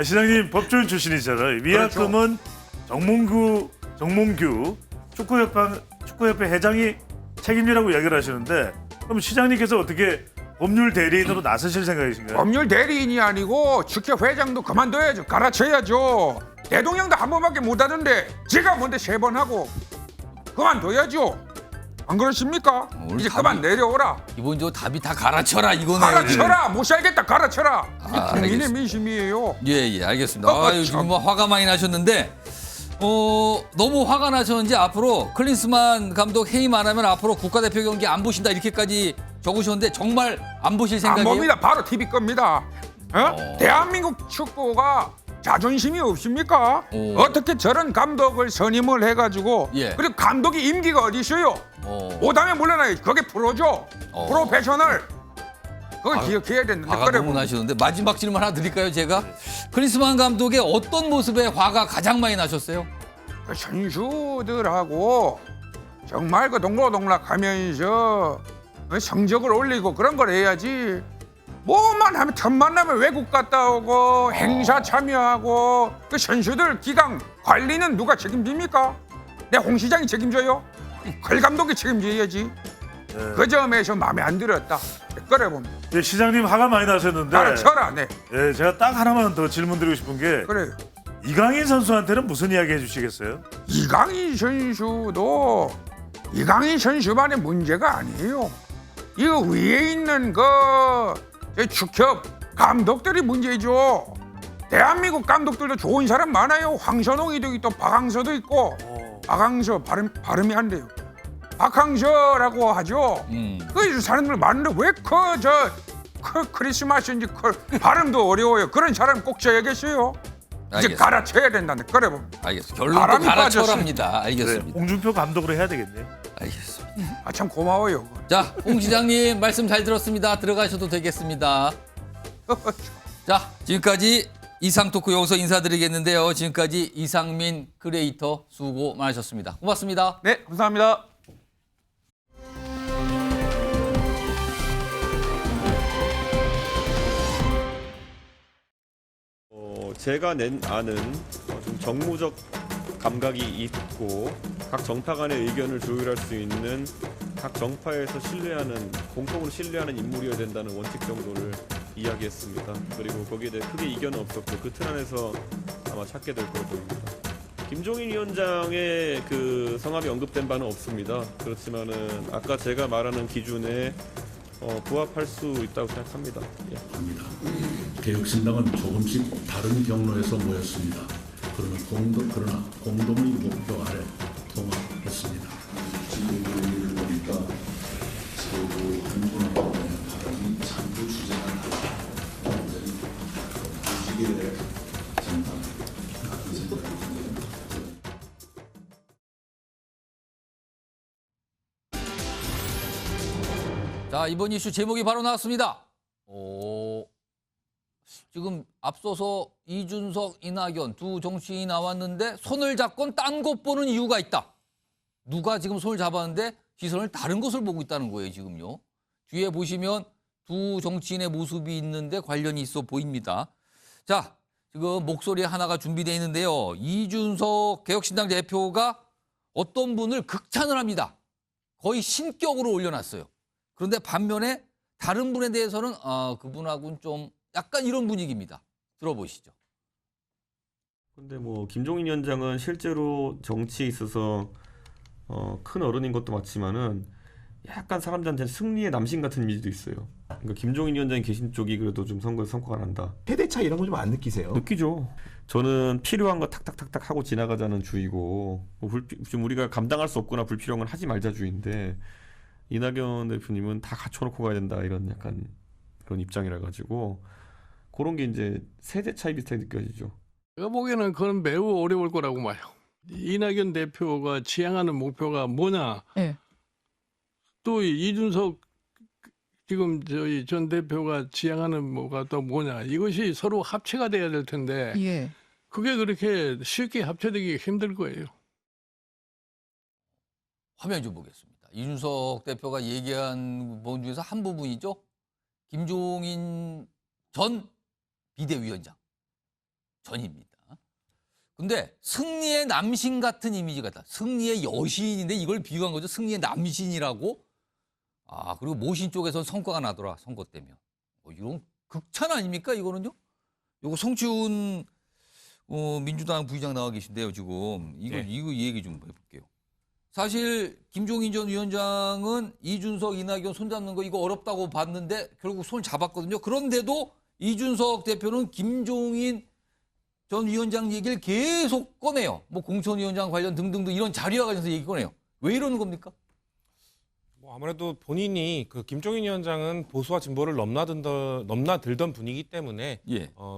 시장님 법조인 출신이잖아요. 위약금은 정몽규 축구협회 회장이 책임이라고 이야기를 하시는데 그럼 시장님께서 어떻게 법률 대리인으로 나서실 생각이신가요? 법률 대리인이 아니고 축협 회장도 그만둬야죠. 갈아쳐야죠. 대통령도 한 번밖에 못 하는데 제가 뭔데 3번 하고 그만둬야죠. 안 그렇습니까? 이제 그만 내려오라. 기본적으로 답이 다 갈아쳐라 이거네요. 갈아쳐라. 못 살겠다. 갈아쳐라. 이게 국민의 알겠습니다. 민심이에요. 예, 알겠습니다. 지금 뭐 화가 많이 나셨는데 너무 화가 나셨는지 앞으로 클린스만 감독 해임 안 하면 앞으로 국가대표 경기 안 보신다 이렇게까지 적으셨는데 정말 안 보실 안 생각이에요? 봅니다. 바로 TV 겁니다. 대한민국 축구가 자존심이 없습니까? 어떻게 저런 감독을 선임을 해가지고 예. 그리고 감독이 임기가 어디 있어요? 오담에 물러나요. 그게 프로죠. 프로페셔널. 그걸 기억해야 되는데 화가 그래 너무 봅니다. 나시는데 마지막 질문 하나 드릴까요 제가? 클린스만 감독의 어떤 모습에 화가 가장 많이 나셨어요? 그 선수들하고 정말 그 동고동락하면서 성적을 올리고 그런 걸 해야지. 뭐만 하면 틈만 나면 외국 갔다 오고 행사 참여하고 그 선수들 기강 관리는 누가 책임집니까? 내 홍 시장이 책임져요? 걸 감독이 책임져야지. 그 점에서 마음에 안 들었다. 그래 봅니다. 네, 시장님 화가 많이 나셨는데 갈아쳐라. 네. 네, 제가 딱 하나만 더 질문드리고 싶은 게 그래요. 이강인 선수한테는 무슨 이야기 해주시겠어요? 이강인 선수도 이강인 선수만의 문제가 아니에요. 이거 위에 있는 그 축협 감독들이 문제죠. 대한민국 감독들도 좋은 사람 많아요. 황선홍이도 있고 박항서도 있고 박항서 발음이 안 돼요. 박항서라고 하죠. 그 사람들 많은데 왜 크리스마스인지 발음도 어려워요. 그런 사람 꼭 쳐야겠어요. 이제 알겠습니다. 갈아쳐야 된다는데 그래 봅니다. 알겠습니다. 결론도 바람이 갈아쳐랍니다. 알겠습니다. 네, 홍준표 감독으로 해야 되겠네요. 알겠습니다. 참 고마워요. 자, 홍 시장님 말씀 잘 들었습니다. 들어가셔도 되겠습니다. 자, 지금까지 이상 토크 여기서 인사드리겠는데요. 지금까지 이상민 크리에이터 수고 많으셨습니다. 고맙습니다. 네, 감사합니다. 제가 낸 안은 좀 정무적 감각이 있고 각 정파 간의 의견을 조율할 수 있는 각 정파에서 공통으로 신뢰하는 인물이어야 된다는 원칙 정도를 이야기했습니다. 그리고 거기에 대해 크게 이견은 없었고 그 틀 안에서 아마 찾게 될 거로 보입니다. 김종인 위원장의 그 성함이 언급된 바는 없습니다. 그렇지만은 아까 제가 말하는 기준에 부합할 수 있다고 생각합니다. 예. 개혁신당은 조금씩 다른 경로에서 모였습니다. 그러나 공동의 목표 아래 통합했습니다. 지금 보니까 서로 한분하고 발언이 참고 주제가 달라. 완전히 무지개 정당 같은 생각입니다. 자, 이번 이슈 제목이 바로 나왔습니다. 지금 앞서서 이준석, 이낙연 두 정치인이 나왔는데 손을 잡곤 딴 곳 보는 이유가 있다. 누가 지금 손을 잡았는데 시선을 다른 곳을 보고 있다는 거예요, 지금요. 뒤에 보시면 두 정치인의 모습이 있는데 관련이 있어 보입니다. 자, 지금 목소리 하나가 준비되어 있는데요. 이준석 개혁신당 대표가 어떤 분을 극찬을 합니다. 거의 신격으로 올려놨어요. 그런데 반면에 다른 분에 대해서는 그분하고는 좀 약간 이런 분위기입니다. 들어보시죠. 근데 뭐 김종인 위원장은 실제로 정치에 있어서 큰 어른인 것도 맞지만은 약간 사람들한테 승리의 남신 같은 이미지도 있어요. 그러니까 김종인 위원장이 계신 쪽이 그래도 좀 선거에서 성과가 난다. 세대 차 이런 거 좀 안 느끼세요? 느끼죠. 저는 필요한 거 탁탁탁탁 하고 지나가자는 주의고 좀 우리가 감당할 수 없거나 불필요한 건 하지 말자 주의인데 이낙연 대표님은 다 갖춰놓고 가야 된다 이런 약간 그런 입장이라 가지고 그런 게 이제 세대 차이 비슷하게 느껴지죠. 제가 보기에는 그건 매우 어려울 거라고 봐요. 이낙연 대표가 지향하는 목표가 뭐냐? 네. 또 이준석 지금 저희 전 대표가 지향하는 뭐가 또 뭐냐? 이것이 서로 합체가 돼야 될 텐데 예. 그게 그렇게 쉽게 합체되기 힘들 거예요. 화면 좀 보겠습니다. 이준석 대표가 얘기한 부분 중에서 한 부분이죠. 김종인 전 비대위원장 전입니다. 근데 승리의 남신 같은 이미지가 있다. 승리의 여신인데 이걸 비유한 거죠. 승리의 남신이라고. 그리고 모신 쪽에서 성과가 나더라. 선거 때면. 이런 극찬 아닙니까? 이거는요. 요거 송치훈 민주당 부의장 나와 계신데요. 지금 이거 얘기 좀 해볼게요. 사실 김종인 전 위원장은 이준석, 이낙연 손잡는 거 이거 어렵다고 봤는데 결국 손 잡았거든요. 그런데도 이준석 대표는 김종인 전 위원장 얘기를 계속 꺼내요. 뭐 공천위원장 관련 등등등 이런 자료와 관련해서 얘기 꺼내요. 왜 이러는 겁니까? 뭐 아무래도 본인이 그 김종인 위원장은 보수와 진보를 넘나들던 분이기 때문에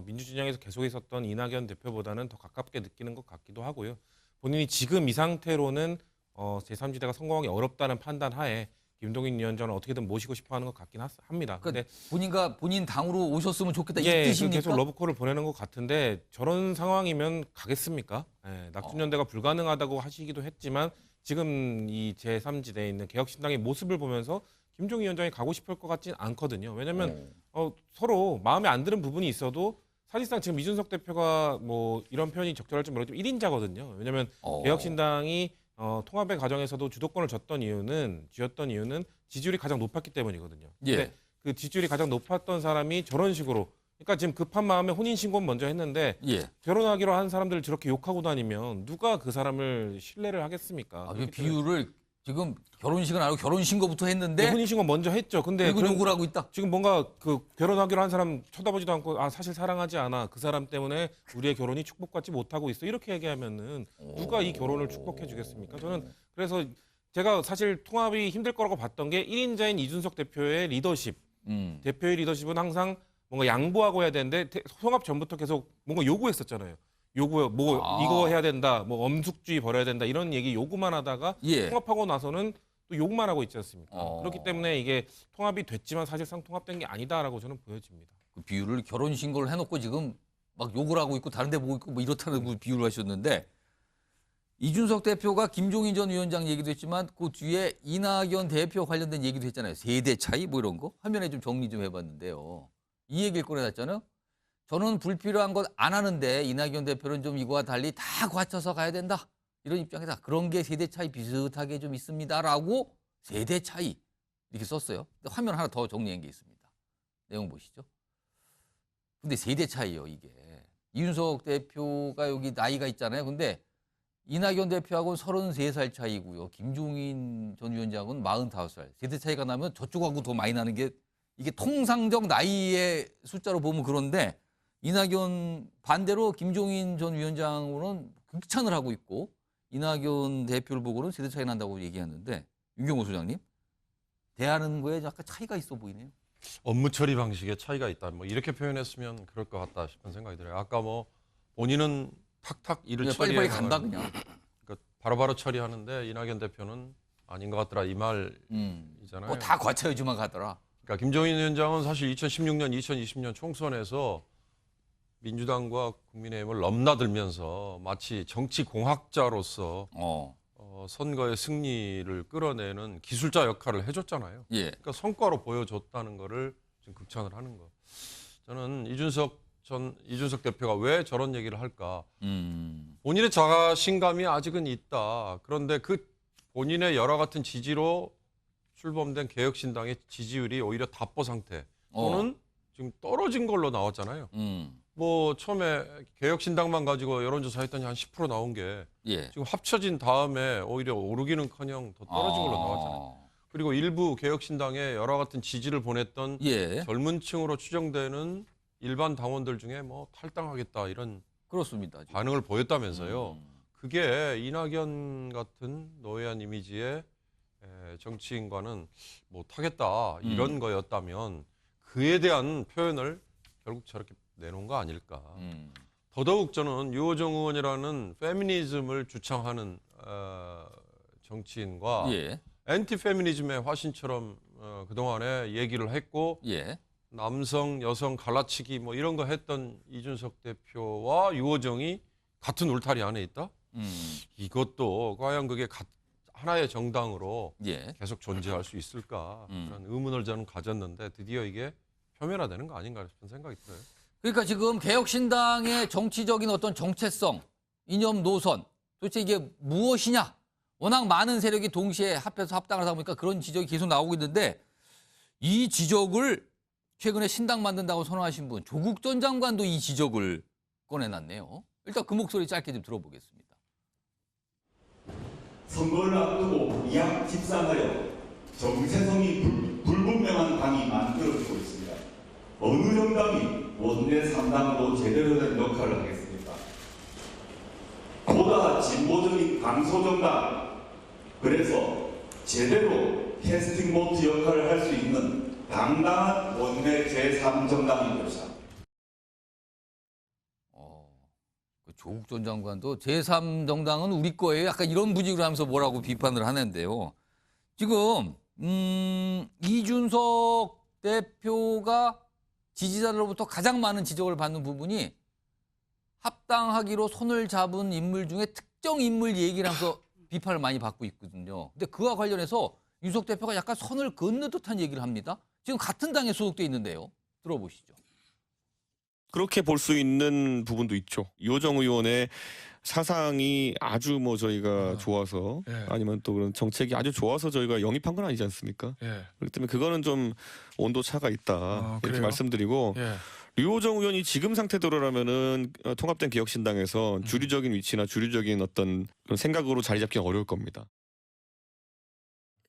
민주진영에서 계속 있었던 이낙연 대표보다는 더 가깝게 느끼는 것 같기도 하고요. 본인이 지금 이 상태로는 제3지대가 성공하기 어렵다는 판단 하에 김종인 위원장을 어떻게든 모시고 싶어하는 것 같긴 합니다. 그러니까 본인 당으로 오셨으면 좋겠다 이 예, 뜻입니까? 계속 러브콜을 보내는 것 같은데 저런 상황이면 가겠습니까? 낙준연대가 불가능하다고 하시기도 했지만 지금 이 제3지대에 있는 개혁신당의 모습을 보면서 김종인 위원장이 가고 싶을 것 같진 않거든요. 왜냐하면 서로 마음에 안 드는 부분이 있어도 사실상 지금 이준석 대표가 뭐 이런 표현이 적절할지 모르겠지만 1인자거든요. 왜냐하면 개혁신당이 통합의 과정에서도 주도권을 쥐었던 이유는 지지율이 가장 높았기 때문이거든요. 근데 그 지지율이 가장 높았던 사람이 저런 식으로 그러니까 지금 급한 마음에 혼인신고 먼저 했는데 결혼하기로 한 사람들을 저렇게 욕하고 다니면 누가 그 사람을 신뢰를 하겠습니까? 그 비유를 지금 결혼식은 안 하고 결혼신고부터 했는데 혼인신고 먼저 했죠. 근데 그리고 욕을 하고 있다. 지금 뭔가 그 결혼하기로 한 사람 쳐다보지도 않고 사실 사랑하지 않아. 그 사람 때문에 우리의 결혼이 축복받지 못하고 있어. 이렇게 얘기하면은 누가 이 결혼을 축복해 주겠습니까? 저는 그래서 제가 사실 통합이 힘들 거라고 봤던 게 1인자인 이준석 대표의 리더십. 대표의 리더십은 항상 뭔가 양보하고 해야 되는데 통합 전부터 계속 뭔가 요구했었잖아요. 이거 해야 된다, 뭐 엄숙주의 버려야 된다 이런 얘기 요구만 하다가 통합하고 나서는 또 욕만 하고 있지 않습니까? 그렇기 때문에 이게 통합이 됐지만 사실상 통합된 게 아니다라고 저는 보여집니다. 그 비유를 결혼신고를 해놓고 지금 막 욕을 하고 있고 다른 데 보고 있고 뭐 이렇다는 그 비유를 하셨는데 이준석 대표가 김종인 전 위원장 얘기도 했지만 그 뒤에 이낙연 대표 관련된 얘기도 했잖아요. 세대 차이 뭐 이런 거 화면에 좀 정리 좀 해봤는데요. 이 얘기를 꺼내놨잖아요. 저는 불필요한 것 안 하는데 이낙연 대표는 좀 이거와 달리 다 갖춰서 가야 된다. 이런 입장이다. 그런 게 세대 차이 비슷하게 좀 있습니다라고 세대 차이 이렇게 썼어요. 근데 화면 하나 더 정리한 게 있습니다. 내용 보시죠. 근데 세대 차이요 이게. 이준석 대표가 여기 나이가 있잖아요. 근데 이낙연 대표하고는 33살 차이고요. 김종인 전 위원장은 45살. 세대 차이가 나면 저쪽하고 더 많이 나는 게 이게 통상적 나이의 숫자로 보면 그런데 이낙연 반대로 김종인 전 위원장으로는 극찬을 하고 있고 이낙연 대표를 보고는 세대 차이 난다고 얘기하는데 윤경호 소장님 대하는 거에 약간 차이가 있어 보이네요. 업무 처리 방식에 차이가 있다. 뭐 이렇게 표현했으면 그럴 것 같다 싶은 생각이 들어요. 아까 뭐 본인은 탁탁 일을 처리해 빨리빨리 간다 그냥. 그러니까 바로바로 처리하는데 이낙연 대표는 아닌 것 같더라 이 말이잖아요. 뭐 다 과차유지만 가더라. 그러니까 김종인 위원장은 사실 2016년, 2020년 총선에서 민주당과 국민의힘을 넘나들면서 마치 정치 공학자로서 선거의 승리를 끌어내는 기술자 역할을 해줬잖아요. 예. 그러니까 성과로 보여줬다는 거를 지금 극찬을 하는 거. 저는 이준석 대표가 왜 저런 얘기를 할까? 본인의 자신감이 아직은 있다. 그런데 그 본인의 여러 같은 지지로 출범된 개혁신당의 지지율이 오히려 답보 상태 또는 지금 떨어진 걸로 나왔잖아요. 뭐 처음에 개혁신당만 가지고 여론조사 했더니 한 10% 나온 게 지금 합쳐진 다음에 오히려 오르기는커녕 더 떨어진 걸로 나왔잖아요. 그리고 일부 개혁신당에 여러 같은 지지를 보냈던 젊은 층으로 추정되는 일반 당원들 중에 뭐 탈당하겠다 이런 그렇습니다. 반응을 보였다면서요. 그게 이낙연 같은 노회한 이미지의 정치인과는 못하겠다 이런 거였다면 그에 대한 표현을 결국 저렇게 내놓은 거 아닐까. 더더욱 저는 유호정 의원이라는 페미니즘을 주창하는 정치인과 앤티 페미니즘의 화신처럼 그동안에 얘기를 했고 남성, 여성 갈라치기 뭐 이런 거 했던 이준석 대표와 유호정이 같은 울타리 안에 있다? 이것도 과연 그게 하나의 정당으로 계속 존재할 수 있을까? 그런 의문을 저는 가졌는데 드디어 이게 표면화되는 거 아닌가 싶은 생각이 들어요. 그러니까 지금 개혁신당의 정치적인 어떤 정체성, 이념 노선, 도대체 이게 무엇이냐? 워낙 많은 세력이 동시에 합해서 합당을 하다 보니까 그런 지적이 계속 나오고 있는데 이 지적을 최근에 신당 만든다고 선언하신 분, 조국 전 장관도 이 지적을 꺼내놨네요. 일단 그 목소리 짧게 좀 들어보겠습니다. 선거를 앞두고 약 집산하여 정체성이 불분명한 당이 만들어지고 있습니다. 어느 정당이 원내 3당으로 제대로 된 역할을 하겠습니까? 보다 진보적인 강소정당, 그래서 제대로 캐스팅 보트 역할을 할 수 있는 당당한 원내 제3정당인 것이다. 조국 전 장관도 제3정당은 우리 거예요. 약간 이런 분위기로 하면서 뭐라고 비판을 하는데요. 지금 이준석 대표가 지지자들로부터 가장 많은 지적을 받는 부분이 합당하기로 손을 잡은 인물 중에 특정 인물 얘기를 하면서 비판을 많이 받고 있거든요. 근데 그와 관련해서 윤석 대표가 약간 선을 긋는 듯한 얘기를 합니다. 지금 같은 당에 소속돼 있는데요. 들어보시죠. 그렇게 볼 수 있는 부분도 있죠. 유호정 의원의 사상이 아주 뭐 저희가 좋아서 아니면 또 그런 정책이 아주 좋아서 저희가 영입한 건 아니지 않습니까? 그렇기 때문에 그거는 좀 온도 차가 있다 이렇게 말씀드리고 유호정 의원이 지금 상태대로라면은 통합된 개혁신당에서 주류적인 위치나 주류적인 어떤 그런 생각으로 자리 잡기 어려울 겁니다.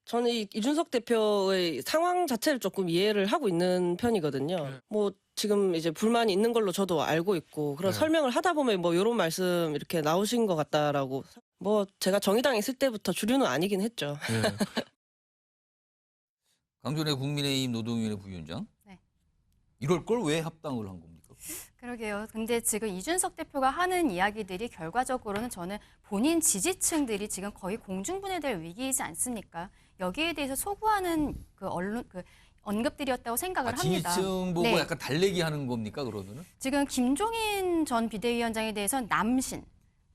저는 이준석 대표의 상황 자체를 조금 이해를 하고 있는 편이거든요. 뭐 지금 이제 불만이 있는 걸로 저도 알고 있고 그런 설명을 하다 보면 뭐 이런 말씀 이렇게 나오신 것 같다라고. 뭐 제가 정의당에 있을 때부터 주류는 아니긴 했죠. 강준의 국민의힘 노동위원회 부위원장. 이럴 걸 왜 합당을 한 겁니까? 그러게요. 근데 지금 이준석 대표가 하는 이야기들이 결과적으로는 저는 본인 지지층들이 지금 거의 공중분해될 위기이지 않습니까? 여기에 대해서 소구하는 그 언론 그 언급들이었다고 생각을 합니다. 지지층 보고 약간 달래기 하는 겁니까, 그러면은? 지금 김종인 전 비대위원장에 대해서는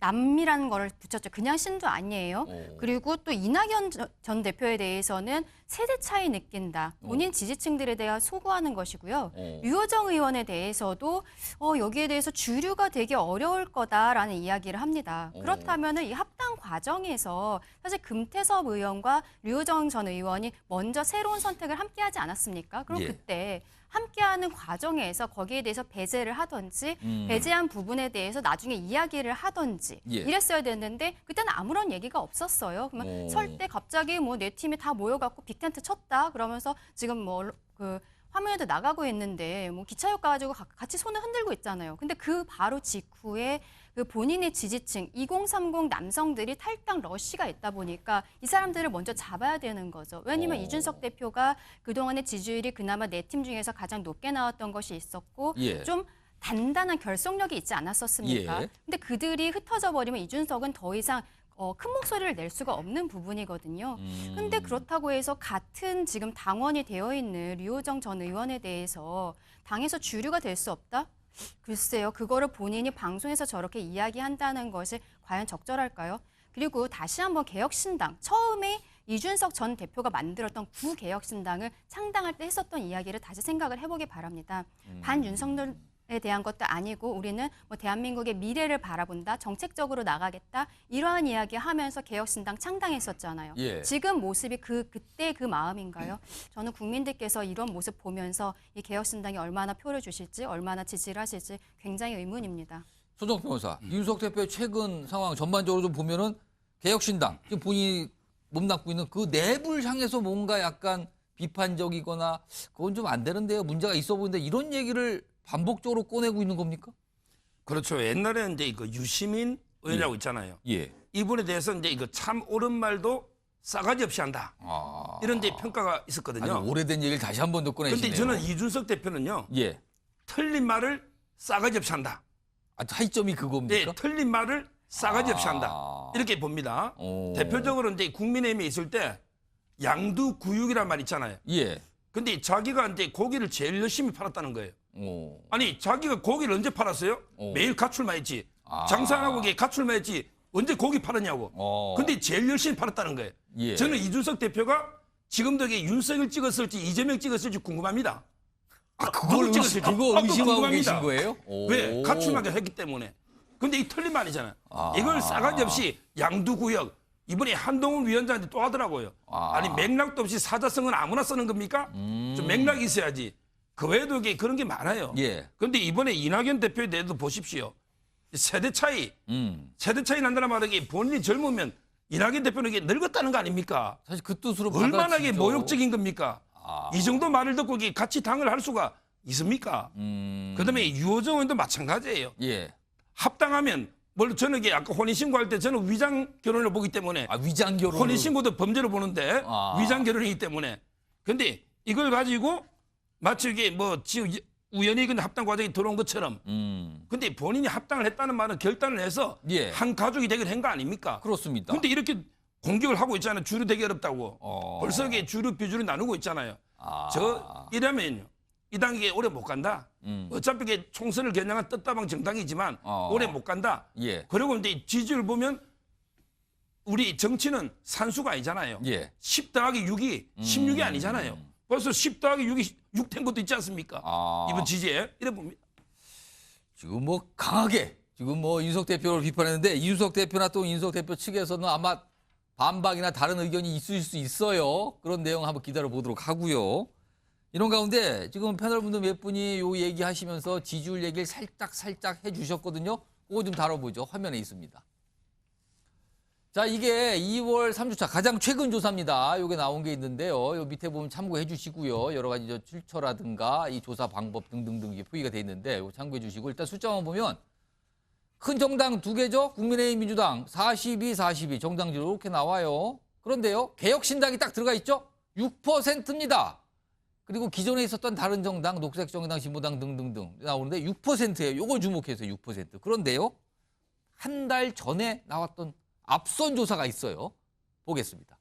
남이라는 거를 붙였죠. 그냥 신도 아니에요. 그리고 또 이낙연 전 대표에 대해서는 세대 차이 느낀다. 본인 지지층들에 대해 소구하는 것이고요. 유호정 의원에 대해서도 여기에 대해서 주류가 되게 어려울 거다라는 이야기를 합니다. 그렇다면 이 합당 과정에서 사실 금태섭 의원과 유호정 전 의원이 먼저 새로운 선택을 함께하지 않았습니까? 그럼 그때 함께하는 과정에서 거기에 대해서 배제를 하든지 배제한 부분에 대해서 나중에 이야기를 하든지 예. 이랬어야 됐는데 그때는 아무런 얘기가 없었어요. 그러면 설 때 갑자기 뭐 내 팀이 다 모여갖고 빅텐트 쳤다 그러면서 지금 뭐 그 화면에도 나가고 있는데 뭐 기차 효과 가지고 같이 손을 흔들고 있잖아요. 근데 그 바로 직후에 그 본인의 지지층 2030 남성들이 탈당 러시가 있다 보니까 이 사람들을 먼저 잡아야 되는 거죠. 왜냐면 이준석 대표가 그동안의 지지율이 그나마 네 팀 중에서 가장 높게 나왔던 것이 있었고 예. 좀 단단한 결속력이 있지 않았었습니까? 예. 근데 그들이 흩어져 버리면 이준석은 더 이상 큰 목소리를 낼 수가 없는 부분이거든요. 근데 그렇다고 해서 같은 지금 당원이 되어 있는 류호정 전 의원에 대해서 당에서 주류가 될 수 없다? 글쎄요. 그거를 본인이 방송에서 저렇게 이야기한다는 것이 과연 적절할까요? 그리고 다시 한번 개혁신당, 처음에 이준석 전 대표가 만들었던 구개혁신당을 창당할 때 했었던 이야기를 다시 생각을 해보기 바랍니다. 반윤석열에 대한 것도 아니고 우리는 뭐 대한민국의 미래를 바라본다, 정책적으로 나가겠다 이러한 이야기 하면서 개혁신당 창당했었잖아요. 예. 지금 모습이 그때 그 마음인가요? 저는 국민들께서 이런 모습 보면서 이 개혁신당이 얼마나 표를 주실지, 얼마나 지지를 하실지 굉장히 의문입니다. 손정표 변호사, 이준석 대표의 최근 상황 전반적으로 좀 보면은 개혁신당, 지금 본인이 몸담고 있는 그 내부를 향해서 뭔가 약간 비판적이거나 그건 좀 안 되는데요. 문제가 있어 보이는데 이런 얘기를 반복적으로 꺼내고 있는 겁니까? 그렇죠. 옛날에 이제 그 유시민 의원이라고 있잖아요. 예. 이분에 대해서 이제 이거 참 옳은 말도 싸가지 없이 한다. 이런 데 평가가 있었거든요. 아주 오래된 얘기를 다시 한 번 더 꺼내시네요. 근데 저는 이준석 대표는요. 예. 틀린 말을 싸가지 없이 한다. 아, 차이점이 그겁니까? 네, 틀린 말을 싸가지 없이 한다. 이렇게 봅니다. 대표적으로 이제 국민의힘에 있을 때 양두구육이란 말 있잖아요. 예. 근데 자기가 이제 고기를 제일 열심히 팔았다는 거예요. 아니 자기가 고기를 언제 팔았어요? 매일 가출만 했지. 장사 안 하고 가출만 했지. 언제 고기 팔았냐고. 근데 제일 열심히 팔았다는 거예요. 예. 저는 이준석 대표가 지금도 윤석열 찍었을지 이재명 찍었을지 궁금합니다. 그걸 그거 의심하고 계신 거예요? 왜? 가출만 했기 때문에. 근데 이 틀린 말이잖아요. 이걸 싸가지 없이 양두구역. 이번에 한동훈 위원장한테 또 하더라고요. 아니 맥락도 없이 사자성은 아무나 쓰는 겁니까? 좀 맥락이 있어야지. 그 외에도 그런 게 많아요. 예. 그런데 이번에 이낙연 대표에 대해서 보십시오. 세대 차이 난다는 말은 본인이 젊으면 이낙연 대표는 늙었다는 거 아닙니까? 사실 그 뜻으로 얼마나 받아치죠. 모욕적인 겁니까? 이 정도 말을 듣고 같이 당을 할 수가 있습니까? 그다음에 유호정 의원도 마찬가지예요. 예. 합당하면 물론 저는 아까 혼인신고할 때 저는 위장 결혼을 보기 때문에 위장 결혼 혼인신고도 범죄로 보는데 위장 결혼이기 때문에 근데 이걸 가지고 마치 이게 뭐 지금 우연히 근데 합당 과정이 들어온 것처럼 근데 본인이 합당을 했다는 말은 결단을 해서 예. 한 가족이 되기로 한 거 아닙니까? 그렇습니다. 근데 이렇게 공격을 하고 있잖아요. 주류 되기 어렵다고. 벌써 이게 주류 비주류 나누고 있잖아요. 이러면요. 이 당이 오래 못 간다. 어차피 이게 총선을 겨냥한 떴다방 정당이지만 오래 못 간다. 예. 그리고 이제 지지율 보면 우리 정치는 산수가 아니잖아요. 예. 10 더하기 6이 16이 아니잖아요. 벌써 10 더하기 6이 6 된 것도 있지 않습니까? 이번 지지에. 이래 봅니다. 지금 뭐 강하게 지금 뭐 이준석 대표를 비판했는데 이준석 대표나 또 이준석 대표 측에서는 아마 반박이나 다른 의견이 있을 수 있어요. 그런 내용 한번 기다려 보도록 하고요. 이런 가운데 지금 패널분들 몇 분이 요 얘기하시면서 지지율 얘기를 살짝 해주셨거든요. 그거 좀 다뤄보죠. 화면에 있습니다. 자, 이게 2월 3주차 가장 최근 조사입니다. 요게 나온 게 있는데요. 요 밑에 보면 참고해 주시고요. 여러 가지 출처라든가 이 조사 방법 등등등 이게 표기가 돼 있는데 요 참고해 주시고 일단 숫자만 보면 큰 정당 두 개죠. 국민의힘 민주당 42 정당지로 이렇게 나와요. 그런데요. 개혁신당이 딱 들어가 있죠. 6%입니다. 그리고 기존에 있었던 다른 정당, 녹색정당, 진보당 등등등 나오는데 6%예요. 요걸 주목해서 6%. 그런데요. 한 달 전에 나왔던 앞선 조사가 있어요. 보겠습니다.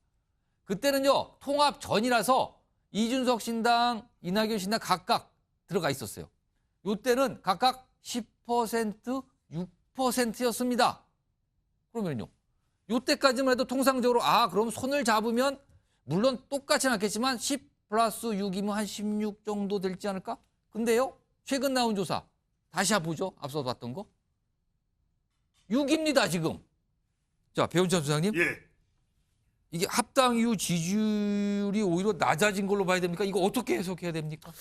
그때는요. 통합 전이라서 이준석 신당, 이낙연 신당 각각 들어가 있었어요. 요때는 각각 10%, 6%였습니다. 그러면요. 요때까지만 해도 통상적으로 그럼 손을 잡으면 물론 똑같지는 않겠지만 10 플러스 6이면 한 16 정도 될지 않을까? 근데요. 최근 나온 조사 다시 보죠. 앞서 봤던 거. 6입니다. 지금. 자, 배훈찬 수장님. 예. 이게 합당 이후 지지율이 오히려 낮아진 걸로 봐야 됩니까? 이거 어떻게 해석해야 됩니까?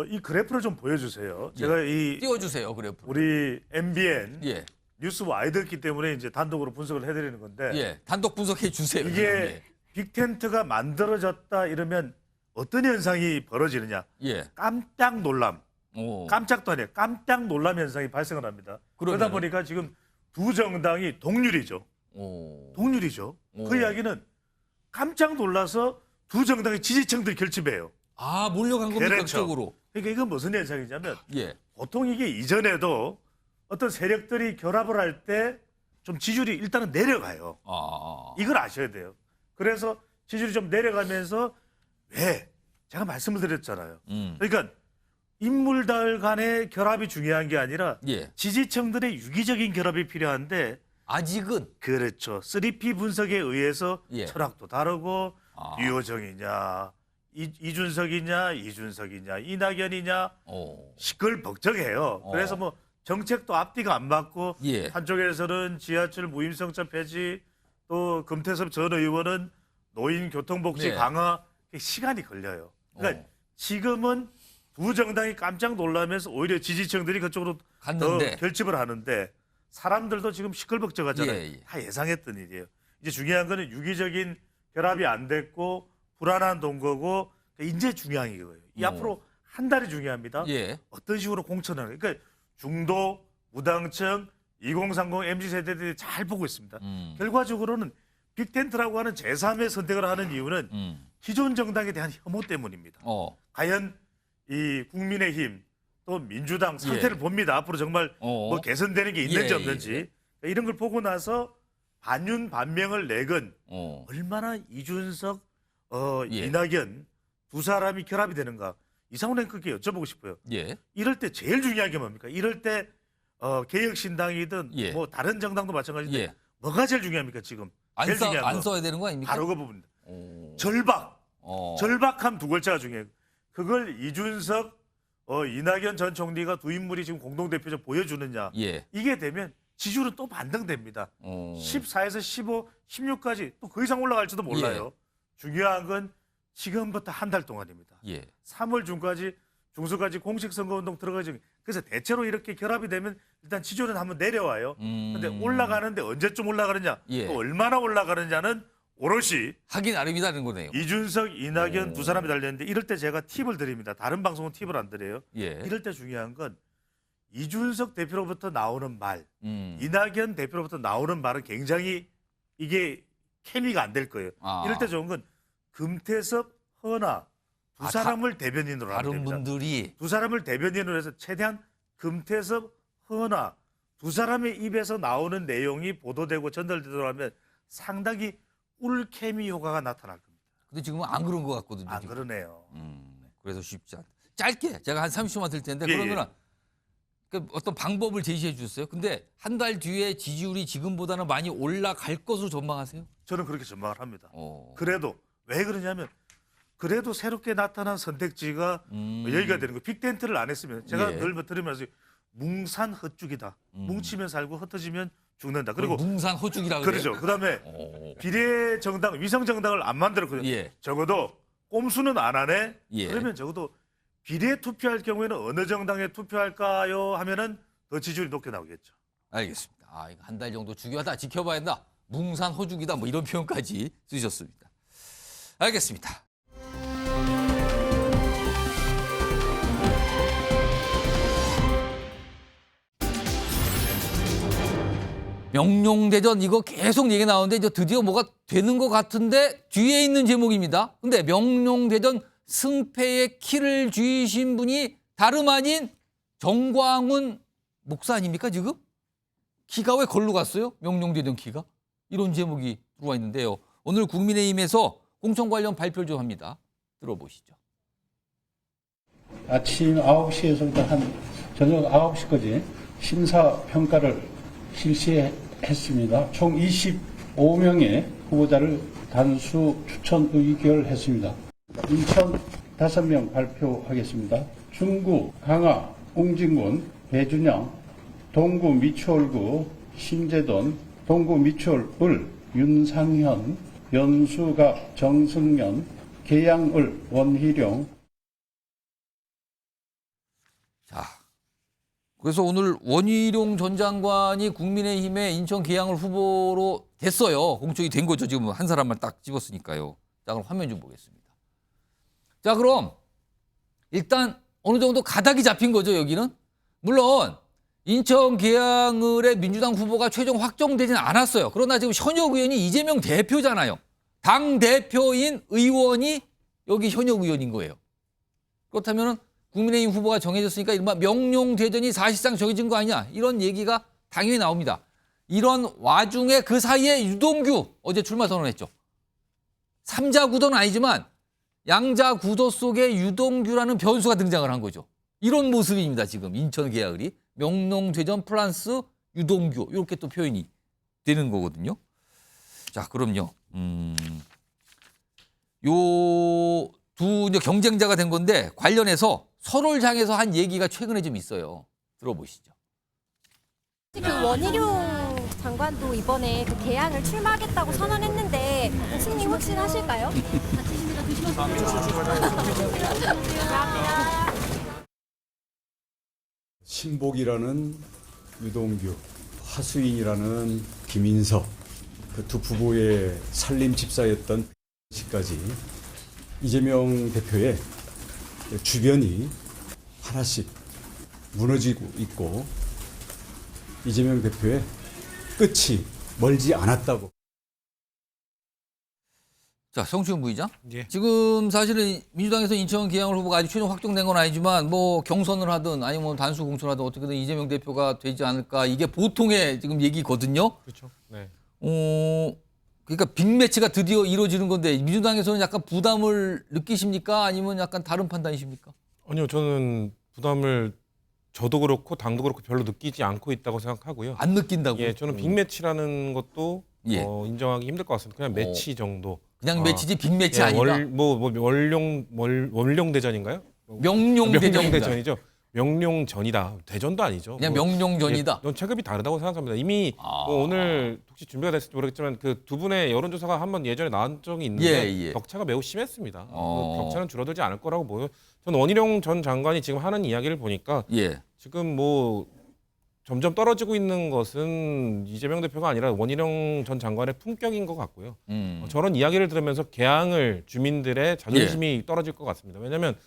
이 그래프를 좀 보여주세요. 제가 이 띄워주세요 그래프. 우리 MBN 예. 뉴스 와이드였기 때문에 이제 단독으로 분석을 해드리는 건데. 예. 단독 분석해 주세요. 이게 예. 빅텐트가 만들어졌다 이러면 어떤 현상이 벌어지느냐? 예. 깜짝 놀람. 오. 깜짝도 아니에요. 깜짝 놀람 현상이 발생을 합니다. 그러다 보니까 지금 두 정당이 동률이죠. 오. 동률이죠. 오. 그 이야기는 깜짝 놀라서 두 정당의 지지층들이 결집해요. 아, 몰려간 겁니까? 그렇죠. 그쪽으로. 그러니까 이건 무슨 현상이냐면 예. 보통 이게 이전에도 어떤 세력들이 결합을 할 때 좀 지지율이 일단은 내려가요. 이걸 아셔야 돼요. 그래서 지지율이 좀 내려가면서 왜? 제가 말씀을 드렸잖아요. 그러니까 인물들 간의 결합이 중요한 게 아니라 예. 지지층들의 유기적인 결합이 필요한데 아직은 그렇죠. 3P 분석에 의해서 예. 철학도 다르고 유호정이냐 이준석이냐 이준석이냐 이낙연이냐 시끌벅적해요. 그래서 뭐 정책도 앞뒤가 안 맞고 예. 한쪽에서는 지하철 무임승차 폐지 또 금태섭 전 의원은 노인 교통복지 네. 강화 시간이 걸려요. 그러니까 지금은 두 정당이 깜짝 놀라면서 오히려 지지층들이 그쪽으로 갔는데. 더 결집을 하는데 사람들도 지금 시끌벅적하잖아요. 예. 다 예상했던 일이에요. 이제 중요한 거는 유기적인 결합이 안 됐고 불안한 동거고 이제 중요한 이거예요. 이 앞으로 한 달이 중요합니다. 예. 어떤 식으로 공천을 그러니까 중도 무당층 2030 MZ 세대들이 잘 보고 있습니다. 결과적으로는 빅텐트라고 하는 제3의 선택을 하는 이유는 기존 정당에 대한 혐오 때문입니다. 과연 이 국민의힘 또 민주당 상태를 예. 봅니다. 앞으로 정말 뭐 개선되는 게 있는지 예, 없는지 예. 이런 걸 보고 나서 반윤 반명을 내건 얼마나 이준석 예. 이낙연 두 사람이 결합이 되는가 이상훈 그렇게 여쭤보고 싶어요. 예. 이럴 때 제일 중요한 게 뭡니까? 이럴 때 개혁신당이든 예. 뭐 다른 정당도 마찬가지인데 예. 뭐가 제일 중요합니까 지금? 제일 중요한 안 거. 써야 되는 거 아닙니까? 바로 그 부분입니다. 절박. 절박한 두 글자가 중요해요. 그걸 이준석, 이낙연 전 총리가 두 인물이 지금 공동대표적 보여주느냐. 예. 이게 되면 지지율은 또 반등됩니다. 14에서 15, 16까지 또 그 이상 올라갈지도 몰라요. 중요한 건 지금부터 한 달 동안입니다. 예. 3월 중순까지 공식 선거운동 들어가죠. 그래서 대체로 이렇게 결합이 되면 일단 지지율은 한번 내려와요. 근데 올라가는데 언제쯤 올라가느냐, 예. 또 얼마나 올라가느냐는 오롯이 하기 나름이다는 거네요. 이준석, 이낙연 두 사람이 달렸는데 이럴 때 제가 팁을 드립니다. 다른 방송은 팁을 안 드려요. 예. 이럴 때 중요한 건 이준석 대표로부터 나오는 말, 이낙연 대표로부터 나오는 말은 굉장히 이게 케미가 안 될 거예요. 이럴 때 좋은 건 금태섭, 허나 두 사람을 대변인으로 하면 다른 됩니다. 분들이 두 사람을 대변인으로 해서 최대한 금태섭, 허나 두 사람의 입에서 나오는 내용이 보도되고 전달되도록 하면 상당히 꿀 케미 효과가 나타날 겁니다. 근데 지금은 안 그런 것 같거든요. 안 지금. 그러네요. 그래서 쉽지 않다. 짧게 제가 한 30초만 들 텐데 예, 그러면은 그 어떤 방법을 제시해 주셨어요. 근데 한 달 뒤에 지지율이 지금보다는 많이 올라갈 것으로 전망하세요? 저는 그렇게 전망을 합니다. 그래도 왜 그러냐면 그래도 새롭게 나타난 선택지가 여기가 되는 거예요. 빅텐트를 안 했으면 제가 예. 늘 들으면서 뭉산 헛죽이다. 뭉치면 살고 흩어지면 죽는다. 그리고 뭉산 헛죽이라고 그렇죠. 그래요? 그다음에 비례 정당, 위성 정당을 안 만들었거든요. 예. 적어도 꼼수는 안 하네. 예. 그러면 적어도 비례 투표할 경우에는 어느 정당에 투표할까요? 하면은 더 지지율이 높게 나오겠죠. 알겠습니다. 이거 한 달 정도 중요하다. 지켜봐야 한다. 뭉산 허죽이다. 뭐 이런 표현까지 쓰셨습니다. 알겠습니다. 명룡대전 이거 계속 얘기 나오는데 이제 드디어 뭐가 되는 것 같은데 뒤에 있는 제목입니다. 근데 명룡대전 승패의 키를 쥐신 분이 다름 아닌 정광훈 목사 아닙니까 지금? 키가 왜 걸로 갔어요? 명룡대전 키가? 이런 제목이 들어와 있는데요. 오늘 국민의힘에서 공천 관련 발표를 좀 합니다. 들어보시죠. 아침 9시에서부터 한 저녁 9시까지 심사평가를 실시했습니다. 총 25명의 후보자를 단수 추천 의결했습니다. 인천 5명 발표하겠습니다. 중구, 강화, 웅진군, 배준영, 동구 미추홀구, 신재돈, 동구 미추홀을, 윤상현, 연수갑 정승연, 계양을, 원희룡, 그래서 오늘 원희룡 전 장관이 국민의힘의 인천 계양을 후보로 됐어요. 공천이 된 거죠. 지금 한 사람만 딱 집었으니까요. 자, 그럼 화면 좀 보겠습니다. 자, 그럼 일단 어느 정도 가닥이 잡힌 거죠, 여기는. 물론 인천 계양을의 민주당 후보가 최종 확정되진 않았어요. 그러나 지금 현역 의원이 이재명 대표잖아요. 당 대표인 의원이 여기 현역 의원인 거예요. 그렇다면 국민의힘 후보가 정해졌으니까 이른바 명룡대전이 사실상 정해진 거 아니냐, 이런 얘기가 당연히 나옵니다. 이런 와중에 그 사이에 유동규 어제 출마 선언했죠. 삼자 구도는 아니지만 양자 구도 속에 유동규라는 변수가 등장을 한 거죠. 이런 모습입니다. 지금 인천 계양을이 명룡대전 플러스 유동규, 이렇게 또 표현이 되는 거거든요. 자, 그럼요. 요 두 경쟁자가 된 건데 관련해서 서로를 향해서 한 얘기가 최근에 좀 있어요. 들어보시죠. 그 원희룡 장관도 이번에 그 계양을 출마하겠다고 선언했는데 승리 확신하실까요? 신복이라는 유동규, 하수인이라는 김인석, 그 두 부부의 살림 집사였던 씨까지 이재명 대표의 주변이 하나씩 무너지고 있고 이재명 대표의 끝이 멀지 않았다고. 자, 성추현 부의장. 예. 지금 사실은 민주당에서 인천 계양을 후보가 아직 최종 확정된 건 아니지만 뭐 경선을 하든 아니면 단수 공천을 하든 어떻게든 이재명 대표가 되지 않을까, 이게 보통의 지금 얘기거든요. 그렇죠. 네. 그러니까 빅매치가 드디어 이루어지는 건데 민주당에서는 약간 부담을 느끼십니까? 아니면 약간 다른 판단이십니까? 아니요, 저는 부담을 저도 그렇고 당도 그렇고 별로 느끼지 않고 있다고 생각하고요. 안 느낀다고요? 예, 저는 빅매치라는 것도 예. 인정하기 힘들 것 같습니다. 그냥 매치 정도. 그냥 매치지 빅매치 아니다. 원룡 대전인가요? 명룡대전이죠. 명룡전이다. 대전도 아니죠. 그냥 명룡전이다. 넌 체급이 다르다고 생각합니다. 이미 뭐 오늘 혹시 준비가 됐을지 모르겠지만 그 두 분의 여론조사가 한번 예전에 나온 적이 있는데 격차가 매우 심했습니다. 격차는 줄어들지 않을 거라고 보여요. 저는 원희룡 전 장관이 지금 하는 이야기를 보니까 지금 뭐 점점 떨어지고 있는 것은 이재명 대표가 아니라 원희룡 전 장관의 품격인 것 같고요. 저런 이야기를 들으면서 계양을 주민들의 자존심이 떨어질 것 같습니다. 왜냐하면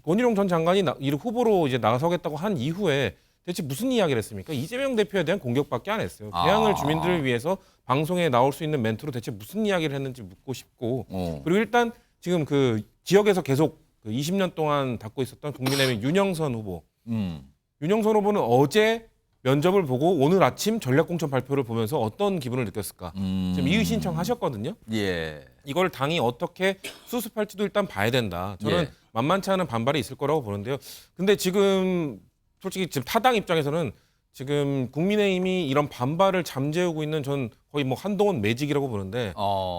원희룡 전 장관이 후보로 이제 나서겠다고 한 이후에 대체 무슨 이야기를 했습니까? 이재명 대표에 대한 공격밖에 안 했어요. 계양을 주민들을 위해서 방송에 나올 수 있는 멘트로 대체 무슨 이야기를 했는지 묻고 싶고, 그리고 일단 지금 그 지역에서 계속 그 20년 동안 맡고 있었던 국민의힘 윤영선 후보. 윤영선 후보는 어제 면접을 보고 오늘 아침 전략공천 발표를 보면서 어떤 기분을 느꼈을까? 지금 이의 신청하셨거든요. 이걸 당이 어떻게 수습할지도 일단 봐야 된다. 저는 만만치 않은 반발이 있을 거라고 보는데요. 근데 지금 솔직히 지금 타당 입장에서는 지금 국민의힘이 이런 반발을 잠재우고 있는, 전 거의 뭐 한동훈 매직이라고 보는데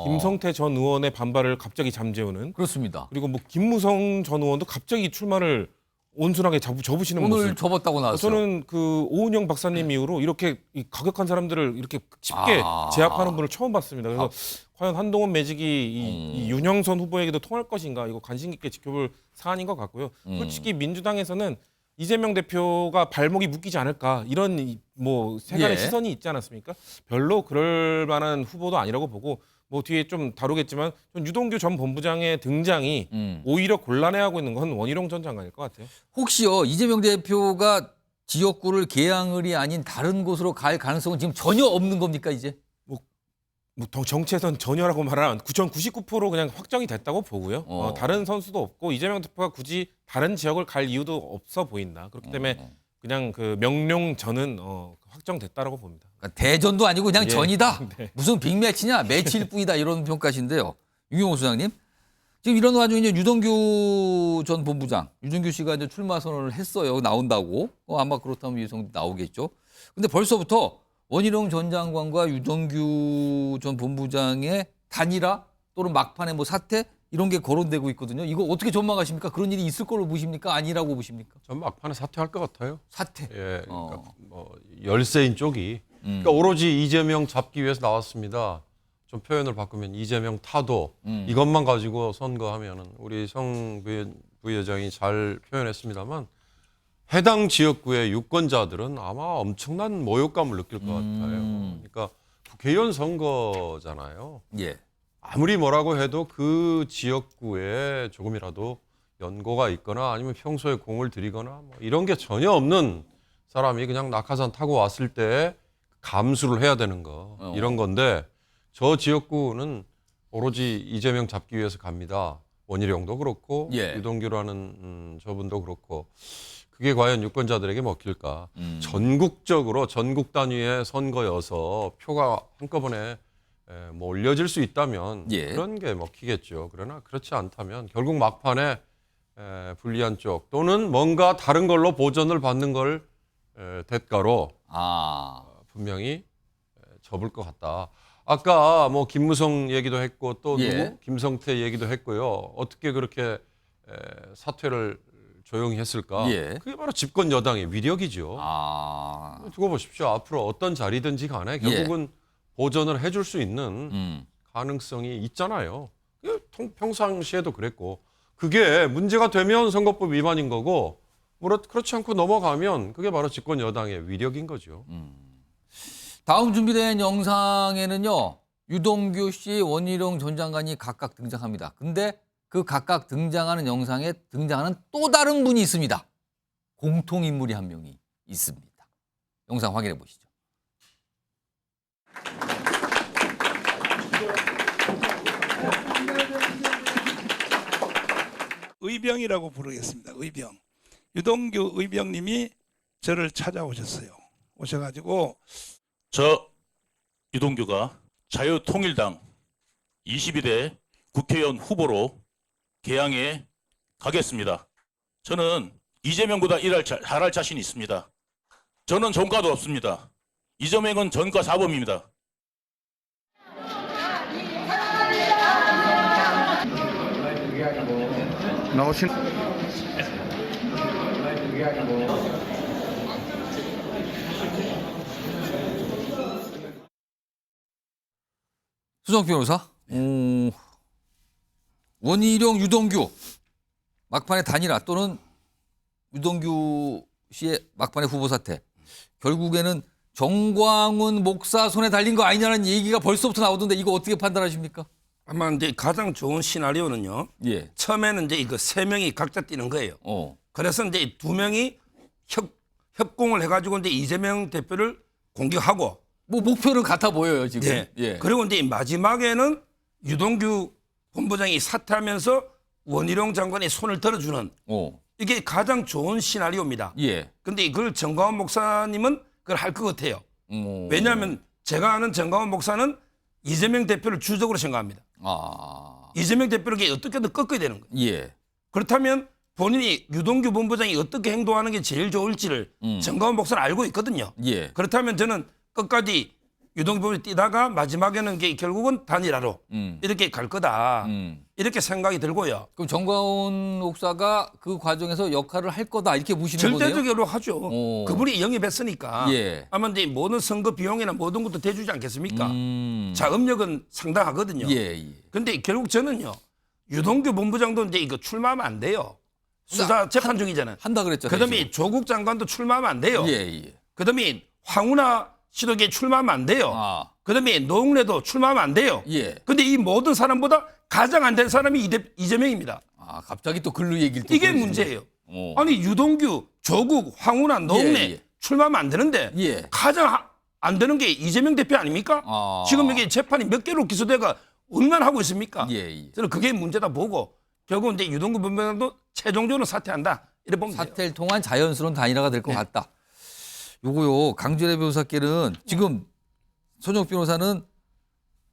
김성태 전 의원의 반발을 갑자기 잠재우는. 그렇습니다. 그리고 뭐 김무성 전 의원도 갑자기 출마를 온순하게 접으시는 모습. 오늘 접었다고 나왔어요. 저는 그 오은영 박사님 이후로 이렇게 가격한 사람들을 이렇게 쉽게 제압하는 분을 처음 봤습니다. 그래서 과연 한동훈 매직이 이 윤영선 후보에게도 통할 것인가, 이거 관심 깊게 지켜볼 사안인 것 같고요. 솔직히 민주당에서는 이재명 대표가 발목이 묶이지 않을까, 이런 뭐 세간의 시선이 있지 않았습니까? 별로 그럴 만한 후보도 아니라고 보고, 뭐 뒤에 좀 다루겠지만 전 유동규 전 본부장의 등장이 오히려 곤란해하고 있는 건 원희룡 전 장관일 것 같아요. 혹시요, 이재명 대표가 지역구를 계양을이 아닌 다른 곳으로 갈 가능성은 지금 전혀 없는 겁니까, 이제? 뭐 정치에선 전혀라고 말하면 99% 그냥 확정이 됐다고 보고요. 다른 선수도 없고 이재명 대표가 굳이 다른 지역을 갈 이유도 없어 보인다. 그렇기 때문에 그냥 그 명룡전은 확정됐다라고 봅니다. 그러니까 대전도 아니고 그냥 전이다. 네. 무슨 빅매치냐, 매치일 뿐이다, 이런 평가신데요. 유경호 소장님, 지금 이런 와중에 이제 유동규 전 본부장, 유동규 씨가 이제 출마 선언을 했어요. 나온다고. 아마 그렇다면 예상 나오겠죠. 근데 벌써부터 원희룡 전 장관과 유동규 전 본부장의 단일화 또는 막판의 뭐 사태, 이런 게 거론되고 있거든요. 이거 어떻게 전망하십니까? 그런 일이 있을 걸로 보십니까? 아니라고 보십니까? 전 막판에 사퇴할 것 같아요. 사퇴. 예, 그러니까 뭐 열세인 쪽이 그러니까 오로지 이재명 잡기 위해서 나왔습니다. 좀 표현을 바꾸면 이재명 타도 이것만 가지고 선거하면은, 우리 성 부회장이 잘 표현했습니다만 해당 지역구의 유권자들은 아마 엄청난 모욕감을 느낄 것 같아요. 그러니까 국회의원 선거잖아요. 예. 아무리 뭐라고 해도 그 지역구에 조금이라도 연고가 있거나 아니면 평소에 공을 들이거나 뭐 이런 게 전혀 없는 사람이 그냥 낙하산 타고 왔을 때 감수를 해야 되는 거 이런 건데 저 지역구는 오로지 이재명 잡기 위해서 갑니다. 원희룡도 그렇고 예. 유동규라는 저분도 그렇고 그게 과연 유권자들에게 먹힐까? 전국적으로 전국 단위의 선거여서 표가 한꺼번에 뭐 올려질 수 있다면 예. 그런 게 먹히겠죠. 그러나 그렇지 않다면 결국 막판에 불리한 쪽 또는 뭔가 다른 걸로 보전을 받는 걸 대가로 분명히 접을 것 같다. 아까 뭐 김무성 얘기도 했고 또 예. 누구? 김성태 얘기도 했고요. 어떻게 그렇게 사퇴를 조용히 했을까? 예. 그게 바로 집권 여당의 위력이죠. 두고 보십시오. 앞으로 어떤 자리든지 간에 결국은 보전을 해줄 수 있는 가능성이 있잖아요. 평상시에도 그랬고 그게 문제가 되면 선거법 위반인 거고 그렇지 않고 넘어가면 그게 바로 집권 여당의 위력인 거죠. 다음 준비된 영상에는요. 유동규 씨, 원희룡 전 장관이 각각 등장합니다. 근데 그 각각 등장하는 영상에 등장하는 또 다른 분이 있습니다. 공통인물이 한 명이 있습니다. 영상 확인해 보시죠. 의병이라고 부르겠습니다. 의병. 유동규 의병님이 저를 찾아오셨어요. 오셔가지고 저 유동규가 자유통일당 22대 국회의원 후보로 개항에 가겠습니다. 저는 이재명보다 잘할 자신이 있습니다. 저는 전과도 없습니다. 이재명은 전과 사범입니다. 나오신 수정 변호사, 원희룡, 유동규 막판의 단일화 또는 유동규 씨의 막판의 후보 사퇴 결국에는 정광훈 목사 손에 달린 거 아니냐는 얘기가 벌써부터 나오던데 이거 어떻게 판단하십니까? 아마 이제 가장 좋은 시나리오는요. 예. 처음에는 이제 이거 세 명이 각자 뛰는 거예요. 그래서 이제 두 명이 협공을 해가지고 이제 이재명 대표를 공격하고. 뭐 목표는 같아 보여요 지금. 예. 예. 그리고 이제 마지막에는 유동규 본부장이 사퇴하면서 원희룡 장관이 손을 들어주는. 이게 가장 좋은 시나리오입니다. 예. 근데 이걸 정광훈 목사님은 그걸 할 것 같아요. 왜냐하면 제가 아는 정광훈 목사는 이재명 대표를 주적으로 생각합니다. 이재명 대표를 어떻게든 꺾어야 되는 거예요. 예. 그렇다면 본인이 유동규 본부장이 어떻게 행동하는 게 제일 좋을지를 정광훈 목사는 알고 있거든요. 예. 그렇다면 저는 끝까지 유동규 본부장이 뛰다가 마지막에는 결국은 단일화로 이렇게 갈 거다. 이렇게 생각이 들고요. 그럼 정광훈 목사가 그 과정에서 역할을 할 거다 이렇게 보시는 거네요? 절대적으로 하죠. 그분이 영입했으니까 예. 아마 이제 모든 선거 비용이나 모든 것도 대주지 않겠습니까? 자금력은 상당하거든요. 그런데 결국 저는요. 유동규 본부장도 이제 이거 출마하면 안 돼요. 수사 재판 중이잖아요. 한다 그랬죠. 그다음에 조국 장관도 출마하면 안 돼요. 그다음에 황운하 씨도 출마하면 안 돼요. 그다음에 노웅래도 출마하면 안 돼요. 근데 이 모든 사람보다 가장 안 된 사람이 이재명입니다. 갑자기 또 글로 얘기를 또 이게 문제예요. 아니 유동규, 조국, 황운하, 노웅래 출마하면 안 되는데 가장 안 되는 게 이재명 대표 아닙니까? 지금 이게 재판이 몇 개로 기소돼가 얼마나 하고 있습니까? 저는 그게 문제다 보고 결국 이제 유동규 본부장도 최종적으로 사퇴한다. 이래 보면 사퇴를 통한 자연스러운 단일화가 될 것 같다. 요거요. 강준혜 변호사께는 지금 손혁 변호사는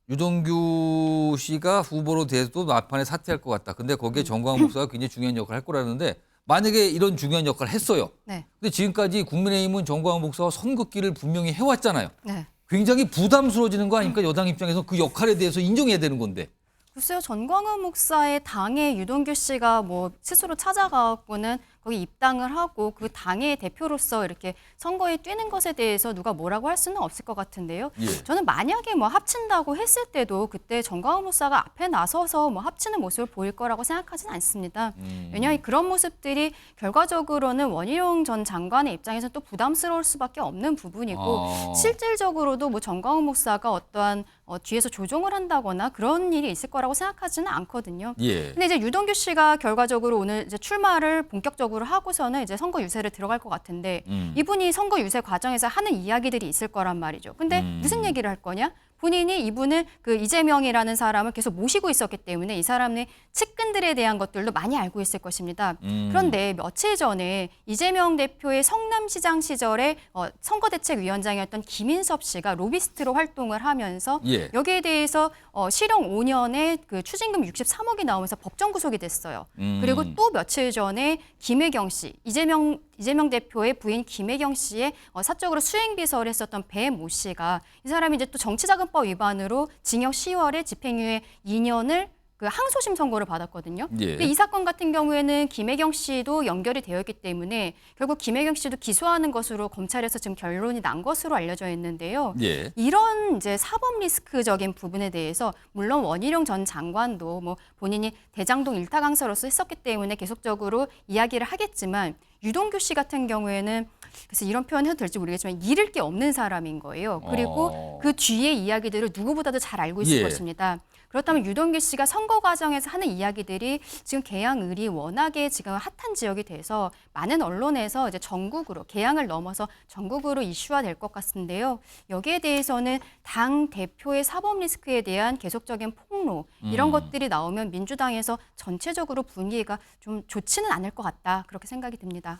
유동규 씨가 후보로 돼도 막판에 사퇴할 것 같다. 근데 거기에 정광훈 목사가 굉장히 중요한 역할을 할 거라는데 만약에 이런 중요한 역할을 했어요. 네. 근데 지금까지 국민의힘은 정광훈 목사가 선긋기를 분명히 해왔잖아요. 네. 굉장히 부담스러워지는 거 아닙니까? 여당 입장에서 그 역할에 대해서 인정해야 되는 건데. 글쎄요, 전광훈 목사의 당에 유동규 씨가 뭐 스스로 찾아가고는 거기 입당을 하고 그 당의 대표로서 이렇게 선거에 뛰는 것에 대해서 누가 뭐라고 할 수는 없을 것 같은데요. 예. 저는 만약에 뭐 합친다고 했을 때도 그때 정광훈 목사가 앞에 나서서 뭐 합치는 모습을 보일 거라고 생각하진 않습니다. 왜냐하면 그런 모습들이 결과적으로는 원희룡 전 장관의 입장에서 또 부담스러울 수밖에 없는 부분이고 실질적으로도 뭐 정광훈 목사가 어떠한 뒤에서 조종을 한다거나 그런 일이 있을 거라고 생각하지는 않거든요. 예. 근데 이제 유동규 씨가 결과적으로 오늘 이제 출마를 본격적으로 하고서는 이제 선거 유세를 들어갈 것 같은데 이분이 선거 유세 과정에서 하는 이야기들이 있을 거란 말이죠. 근데 무슨 얘기를 할 거냐? 본인이 이분을 그 이재명이라는 사람을 계속 모시고 있었기 때문에 이 사람의 측근들에 대한 것들도 많이 알고 있을 것입니다. 그런데 며칠 전에 이재명 대표의 성남시장 시절에 선거대책위원장이었던 김인섭 씨가 로비스트로 활동을 하면서 예. 여기에 대해서 실형 5년에 그 추징금 63억이 나오면서 법정 구속이 됐어요. 그리고 또 며칠 전에 김혜경 씨, 이재명 대표의 부인 김혜경 씨의 사적으로 수행비서를 했었던 배 모 씨가 이 사람이 이제 또 정치자금법 위반으로 징역 10월에 집행유예 2년을 그 항소심 선고를 받았거든요. 예. 근데 이 사건 같은 경우에는 김혜경 씨도 연결이 되어 있기 때문에 결국 김혜경 씨도 기소하는 것으로 검찰에서 지금 결론이 난 것으로 알려져 있는데요. 예. 이런 이제 사법 리스크적인 부분에 대해서 물론 원희룡 전 장관도 뭐 본인이 대장동 일타 강사로서 했었기 때문에 계속적으로 이야기를 하겠지만 유동규 씨 같은 경우에는 그래서 이런 표현 해도 될지 모르겠지만 잃을 게 없는 사람인 거예요. 그리고 그 뒤의 이야기들을 누구보다도 잘 알고 있을 예. 것입니다. 그렇다면 유동규 씨가 선거 과정에서 하는 이야기들이 지금 개항을이 워낙에 지금 핫한 지역이 돼서 많은 언론에서 이제 전국으로 개항을 넘어서 전국으로 이슈화될 것 같은데요. 여기에 대해서는 당 대표의 사법 리스크에 대한 계속적인 폭로 이런 것들이 나오면 민주당에서 전체적으로 분위기가 좀 좋지는 않을 것 같다 그렇게 생각이 듭니다.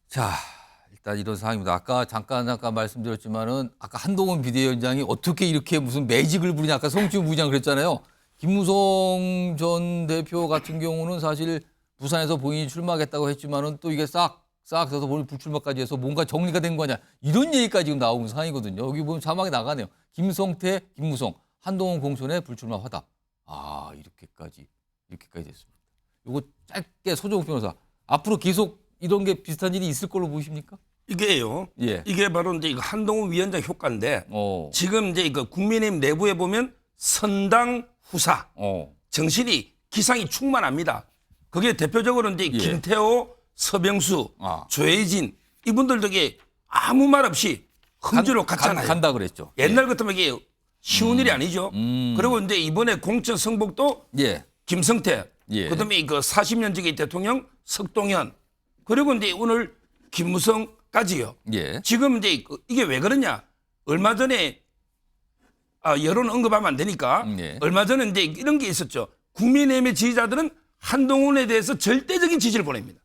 자, 일단 이런 상황입니다. 아까 잠깐 말씀드렸지만은 아까 한동훈 비대위원장이 어떻게 이렇게 무슨 매직을 부리냐 아까 송지훈 부의장 그랬잖아요. 김무성 전 대표 같은 경우는 사실 부산에서 본인이 출마하겠다고 했지만은 또 이게 싹 서서 본인 불출마까지 해서 뭔가 정리가 된 거냐 이런 얘기까지 지금 나오는 상황이거든요. 여기 보면 자막에 나가네요. 김성태, 김무성, 한동훈 공천에 불출마 화답. 아 이렇게까지 됐습니다. 이거 짧게 소정욱 변호사 앞으로 계속 이런 게 비슷한 일이 있을 걸로 보이십니까? 이게요. 예. 이게 바로 이제 이거 한동훈 위원장 효과인데 지금 이제 이거 국민의힘 내부에 보면 선당 후사 정신이 기상이 충만합니다. 그게 대표적으로 이제 김태호, 서병수, 조혜진 이분들 덕에 아무 말 없이 흥주로 갔잖아요. 간다 그랬죠. 옛날 같으면 이게 쉬운 일이 아니죠. 그리고 이제 이번에 공천 승복도 김성태, 그다음에 그 40년 지기 대통령 석동현, 그리고 이제 오늘 김무성까지요. 지금 이제 이게 왜 그러냐? 얼마 전에 여론 언급하면 안 되니까 얼마 전에 이제 이런 게 있었죠. 국민의힘의 지지자들은 한동훈에 대해서 절대적인 지지를 보냅니다.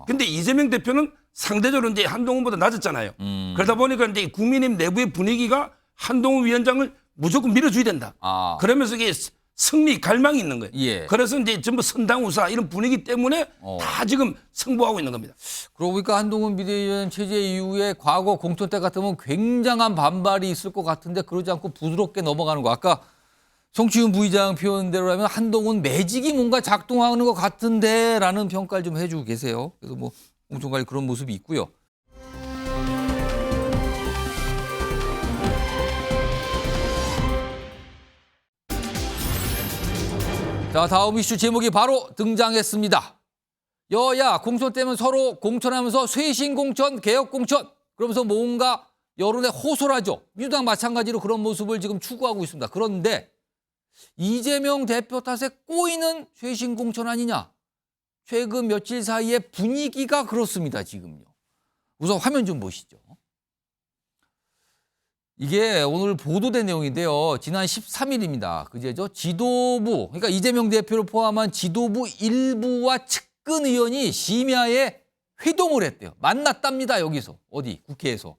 근데 이재명 대표는 상대적으로 이제 한동훈보다 낮았잖아요. 그러다 보니까 이제 국민의힘 내부의 분위기가 한동훈 위원장을 무조건 밀어줘야 된다. 그러면서 이게 승리 갈망이 있는 거예요. 그래서 이제 전부 선당우사 이런 분위기 때문에 다 지금 승부하고 있는 겁니다. 그러고 보니까 한동훈 비대위원 체제 이후에 과거 공천 때 같으면 굉장한 반발이 있을 것 같은데 그러지 않고 부드럽게 넘어가는 거. 아까 송치훈 부의장 표현대로라면 한동훈 매직이 뭔가 작동하는 것 같은데라는 평가를 좀 해주고 계세요. 그래서 뭐 공천관리 그런 모습이 있고요. 자, 다음 이슈 제목이 바로 등장했습니다. 여야 공천 때면 서로 공천하면서 쇄신 공천, 개혁 공천 그러면서 뭔가 여론에 호소하죠. 민주당 마찬가지로 그런 모습을 지금 추구하고 있습니다. 그런데 이재명 대표 탓에 꼬이는 쇄신 공천 아니냐. 최근 며칠 사이의 분위기가 그렇습니다. 지금요. 우선 화면 좀 보시죠. 이게 오늘 보도된 내용인데요. 지난 13일입니다. 그제죠. 지도부, 그러니까 이재명 대표를 포함한 지도부 일부와 측근 의원이 심야에 회동을 했대요. 만났답니다. 여기서. 어디? 국회에서.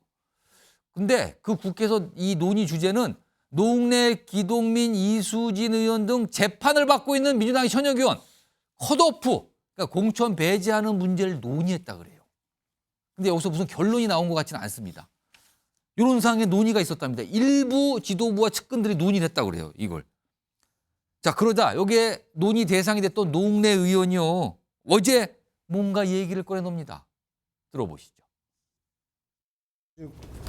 근데 그 국회에서 이 논의 주제는 노웅래, 기동민, 이수진 의원 등 재판을 받고 있는 민주당의 현역 의원 컷오프, 그러니까 공천 배제하는 문제를 논의했다 그래요. 근데 여기서 무슨 결론이 나온 것 같지는 않습니다. 이런 상황의 논의가 있었답니다. 일부 지도부와 측근들이 논의를 했다고 그래요. 이걸. 자, 그러자 여기에 논의 대상이 됐던 노웅래 의원이요. 어제 뭔가 얘기를 꺼내놉니다. 들어보시죠.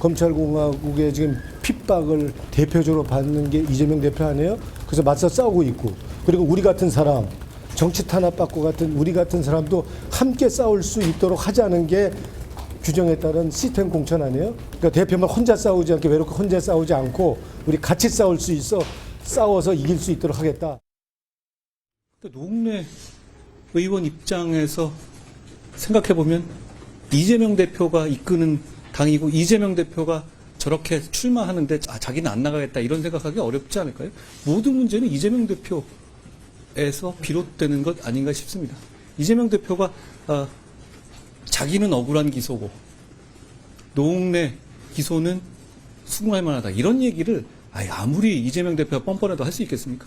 검찰공화국의 지금 핍박을 대표적으로 받는 게 이재명 대표 아니에요? 그래서 맞서 싸우고 있고, 그리고 우리 같은 사람, 정치 탄압받고 같은 우리 같은 사람도 함께 싸울 수 있도록 하자는 게 규정에 따른 시스템 공천 아니에요? 그러니까 대표만 혼자 싸우지 않게, 외롭게 혼자 싸우지 않고 우리 같이 싸울 수 있어, 싸워서 이길 수 있도록 하겠다. 노웅래 의원 입장에서 생각해보면 이재명 대표가 이끄는 당이고 이재명 대표가 저렇게 출마하는데 자기는 안 나가겠다 이런 생각하기 어렵지 않을까요? 모든 문제는 이재명 대표에서 비롯되는 것 아닌가 싶습니다. 이재명 대표가 자기는 억울한 기소고 노웅래 기소는 수긍할 만하다 이런 얘기를 아무리 이재명 대표가 뻔뻔해도 할 수 있겠습니까?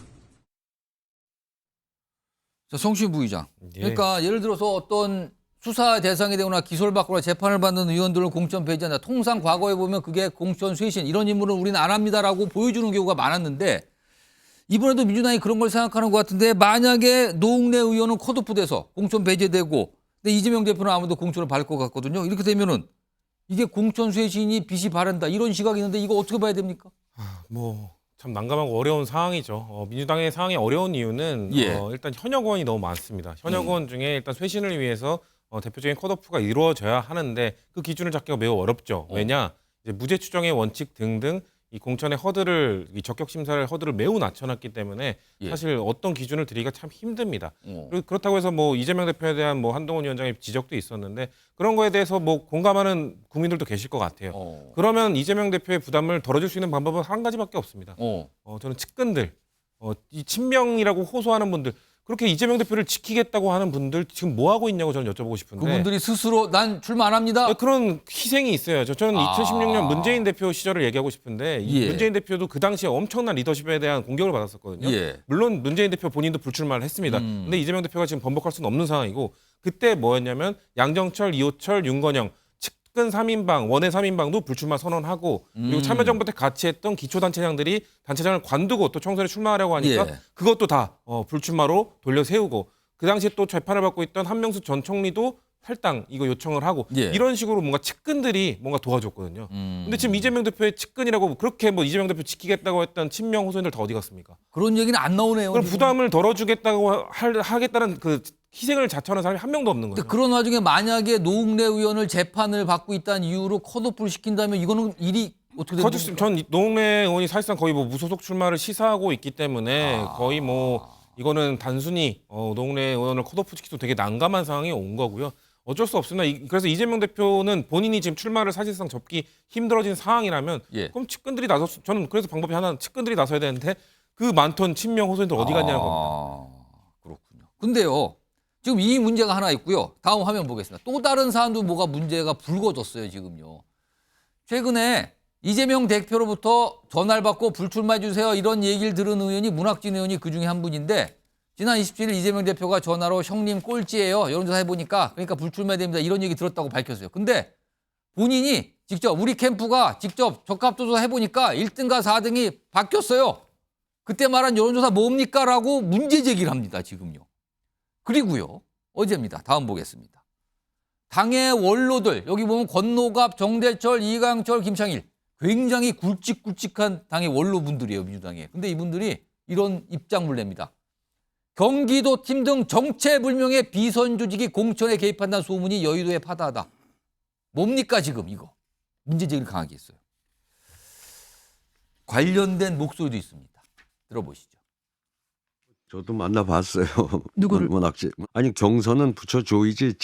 자, 성신 부의장. 그러니까 예를 들어서 어떤 수사 대상이 되거나 기소를 받거나 재판을 받는 의원들을 공천 배제한다. 통상 과거에 보면 그게 공천 쇄신 이런 인물은 우리는 안 합니다라고 보여주는 경우가 많았는데 이번에도 민주당이 그런 걸 생각하는 것 같은데 만약에 노웅래 의원은 컷오프돼서 공천 배제되고 근데 이재명 대표는 아무도 공천을 받을 것 같거든요. 이렇게 되면은 이게 공천 쇄신이 빛이 바란다 이런 시각이 있는데 이거 어떻게 봐야 됩니까? 참 난감하고 어려운 상황이죠. 민주당의 상황이 어려운 이유는 일단 현역 의원이 너무 많습니다. 현역 의원 중에 일단 쇄신을 위해서 대표적인 컷오프가 이루어져야 하는데 그 기준을 잡기가 매우 어렵죠. 왜냐 이제 무죄 추정의 원칙 등등 이 공천의 허들을 이 적격 심사를 허들을 매우 낮춰놨기 때문에 사실 어떤 기준을 드리기가 참 힘듭니다. 그리고 그렇다고 해서 뭐 이재명 대표에 대한 뭐 한동훈 위원장의 지적도 있었는데 그런 거에 대해서 뭐 공감하는 국민들도 계실 것 같아요. 그러면 이재명 대표의 부담을 덜어줄 수 있는 방법은 한 가지밖에 없습니다. 저는 측근들, 이 친명이라고 호소하는 분들. 그렇게 이재명 대표를 지키겠다고 하는 분들 지금 뭐 하고 있냐고 저는 여쭤보고 싶은데 그분들이 스스로 난 출마 안 합니다. 그런 희생이 있어요. 저는 2016년 문재인 대표 시절을 얘기하고 싶은데 이 문재인 대표도 그 당시에 엄청난 리더십에 대한 공격을 받았었거든요. 물론 문재인 대표 본인도 불출마를 했습니다. 근데 이재명 대표가 지금 번복할 수는 없는 상황이고 그때 뭐였냐면 양정철, 이호철, 윤건영 측근 3인방, 원외 3인방도 불출마 선언하고 그리고 참여정부 때 같이 했던 기초단체장들이 단체장을 관두고 또 총선에 출마하려고 하니까 그것도 다 불출마로 돌려 세우고 그 당시에 또 재판을 받고 있던 한명수 전 총리도 탈당 이거 요청을 하고 이런 식으로 뭔가 측근들이 뭔가 도와줬거든요. 근데 지금 이재명 대표의 측근이라고 그렇게 뭐 이재명 대표 지키겠다고 했던 친명 호소인들 다 어디 갔습니까? 그런 얘기는 안 나오네요. 그럼 부담을 덜어주겠다고 하겠다는 그 희생을 자처하는 사람이 한 명도 없는 거죠. 그런 와중에 만약에 노웅래 의원을 재판을 받고 있다는 이유로 컷오프를 시킨다면 이거는 일이 어떻게 되는 겁니까? 전 노웅래 의원이 사실상 거의 뭐 무소속 출마를 시사하고 있기 때문에 거의 뭐 이거는 단순히 노웅래 의원을 컷오프 시키도 되게 난감한 상황이 온 거고요. 어쩔 수 없습니다. 그래서 이재명 대표는 본인이 지금 출마를 사실상 접기 힘들어진 상황이라면 그럼 측근들이 저는 그래서 방법이 하나는 측근들이 나서야 되는데 그 많던 친명 호소인들 어디 갔냐는 겁니다. 그렇군요. 근데요. 지금 이 문제가 하나 있고요. 다음 화면 보겠습니다. 또 다른 사안도 뭐가 문제가 불거졌어요, 지금요. 최근에 이재명 대표로부터 전화를 받고 불출마해 주세요. 이런 얘기를 들은 의원이 문학진 의원이 그중에 한 분인데 지난 27일 이재명 대표가 전화로 형님 꼴찌예요. 여론조사 해보니까 그러니까 불출마해야 됩니다. 이런 얘기 들었다고 밝혔어요. 근데 본인이 직접 우리 캠프가 직접 적합도조사 해보니까 1등과 4등이 바뀌었어요. 그때 말한 여론조사 뭡니까? 라고 문제 제기를 합니다, 지금요. 그리고요, 어제입니다. 다음 보겠습니다. 당의 원로들, 여기 보면 권노갑, 정대철, 이강철, 김창일. 굉장히 굵직굵직한 당의 원로분들이에요, 민주당에. 근데 이분들이 이런 입장을 냅니다. 경기도 팀 등 정체불명의 비선 조직이 공천에 개입한다는 소문이 여의도에 파다하다. 뭡니까, 지금 이거? 문제 제기를 강하게 했어요. 관련된 목소리도 있습니다. 들어보시죠. 저도 만나봤어요. 누구를? 문학진. 아니 경선은 붙여줘야지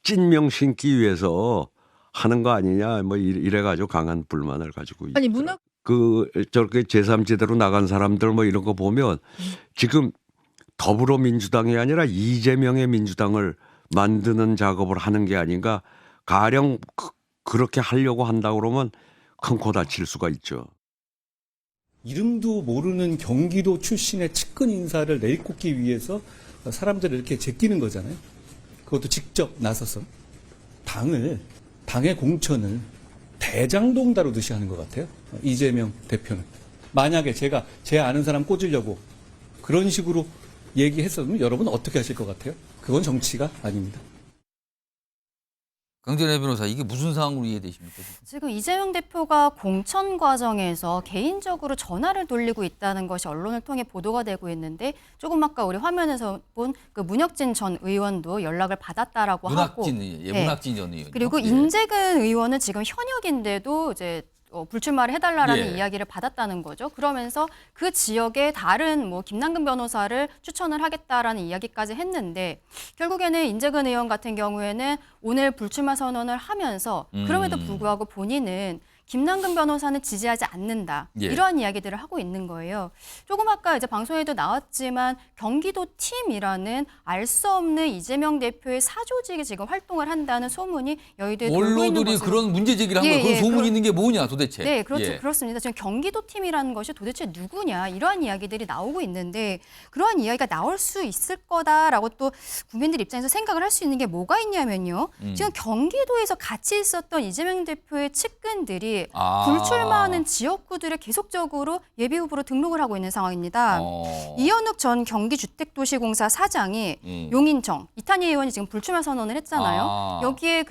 찐명 신기 위해서 하는 거 아니냐 뭐 이래가지고 강한 불만을 가지고 있죠. 아니 문학 저렇게 제3지대로 나간 사람들 뭐 이런 거 보면 지금 더불어민주당이 아니라 이재명의 민주당을 만드는 작업을 하는 게 아닌가. 가령 그렇게 하려고 한다 그러면 큰 코 다칠 수가 있죠. 이름도 모르는 경기도 출신의 측근 인사를 내쫓기 위해서 사람들을 이렇게 제끼는 거잖아요. 그것도 직접 나서서 당의 공천을 대장동 다루듯이 하는 것 같아요. 이재명 대표는. 만약에 제가 제 아는 사람 꽂으려고 그런 식으로 얘기했었으면 여러분 어떻게 하실 것 같아요? 그건 정치가 아닙니다. 강진애 변호사, 이게 무슨 상황으로 이해되십니까? 지금 이재명 대표가 공천 과정에서 개인적으로 전화를 돌리고 있다는 것이 언론을 통해 보도가 되고 있는데 조금 아까 우리 화면에서 본 그 문혁진 전 의원도 연락을 받았다라고 하고 문학진 전 의원. 그리고 인재근 의원은 지금 현역인데도 이제 불출마를 해달라라는 이야기를 받았다는 거죠. 그러면서 그 지역에 다른 뭐 김남근 변호사를 추천을 하겠다라는 이야기까지 했는데 결국에는 인재근 의원 같은 경우에는 오늘 불출마 선언을 하면서 그럼에도 불구하고 본인은 김남근 변호사는 지지하지 않는다. 이러한 이야기들을 하고 있는 거예요. 조금 아까 이제 방송에도 나왔지만 경기도 팀이라는 알 수 없는 이재명 대표의 사조직이 지금 활동을 한다는 소문이 여의도에 돌고 있는 언론들이 것으로. 그런 문제 제기를 한 거예요. 그런 소문이 있는 게 뭐냐 도대체. 네, 그렇죠. 그렇습니다. 지금 경기도 팀이라는 것이 도대체 누구냐 이러한 이야기들이 나오고 있는데 그러한 이야기가 나올 수 있을 거다라고 또 국민들 입장에서 생각을 할 수 있는 게 뭐가 있냐면요. 지금 경기도에서 같이 있었던 이재명 대표의 측근들이 불출마하는 지역구들에 계속적으로 예비후보로 등록을 하고 있는 상황입니다. 이현욱 전 경기주택도시공사 사장이 용인청, 이탄희 의원이 지금 불출마 선언을 했잖아요. 여기에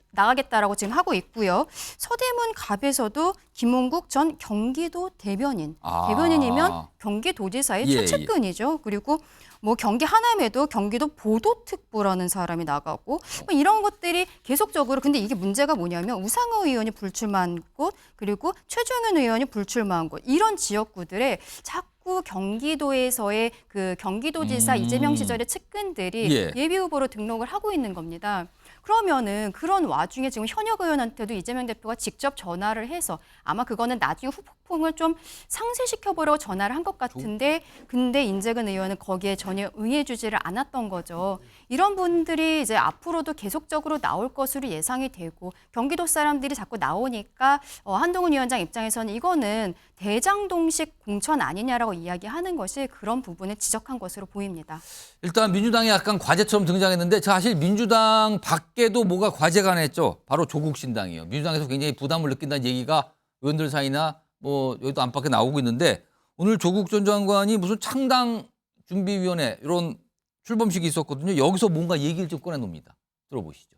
나가겠다라고 지금 하고 있고요. 서대문 갑에서도 김홍국 전 경기도 대변인이면 경기도지사의 최측근이죠. 그리고 뭐 경기 하남에도 경기도 보도특보라는 사람이 나가고 뭐 이런 것들이 계속적으로 근데 이게 문제가 뭐냐면 우상호 의원이 불출마한 곳 그리고 최종현 의원이 불출마한 곳 이런 지역구들에 자꾸 경기도에서의 그 경기도지사 이재명 시절의 측근들이 예비 후보로 등록을 하고 있는 겁니다. 그러면은 그런 와중에 지금 현역 의원한테도 이재명 대표가 직접 전화를 해서 아마 그거는 나중에 후폭풍을 좀 상쇄시켜보려고 전화를 한 것 같은데 근데 인재근 의원은 거기에 전혀 응해주지를 않았던 거죠. 이런 분들이 이제 앞으로도 계속적으로 나올 것으로 예상이 되고 경기도 사람들이 자꾸 나오니까 한동훈 위원장 입장에서는 이거는 대장동식 공천 아니냐라고 이야기하는 것이 그런 부분을 지적한 것으로 보입니다. 일단 민주당이 약간 과제처럼 등장했는데 사실 민주당 밖에도 뭐가 과제가 하나 했죠. 바로 조국 신당이에요. 민주당에서 굉장히 부담을 느낀다는 얘기가 의원들 사이나 뭐 여기도 안팎에 나오고 있는데 오늘 조국 전 장관이 무슨 창당 준비위원회 이런 출범식이 있었거든요. 여기서 뭔가 얘기를 좀 꺼내놉니다. 들어보시죠.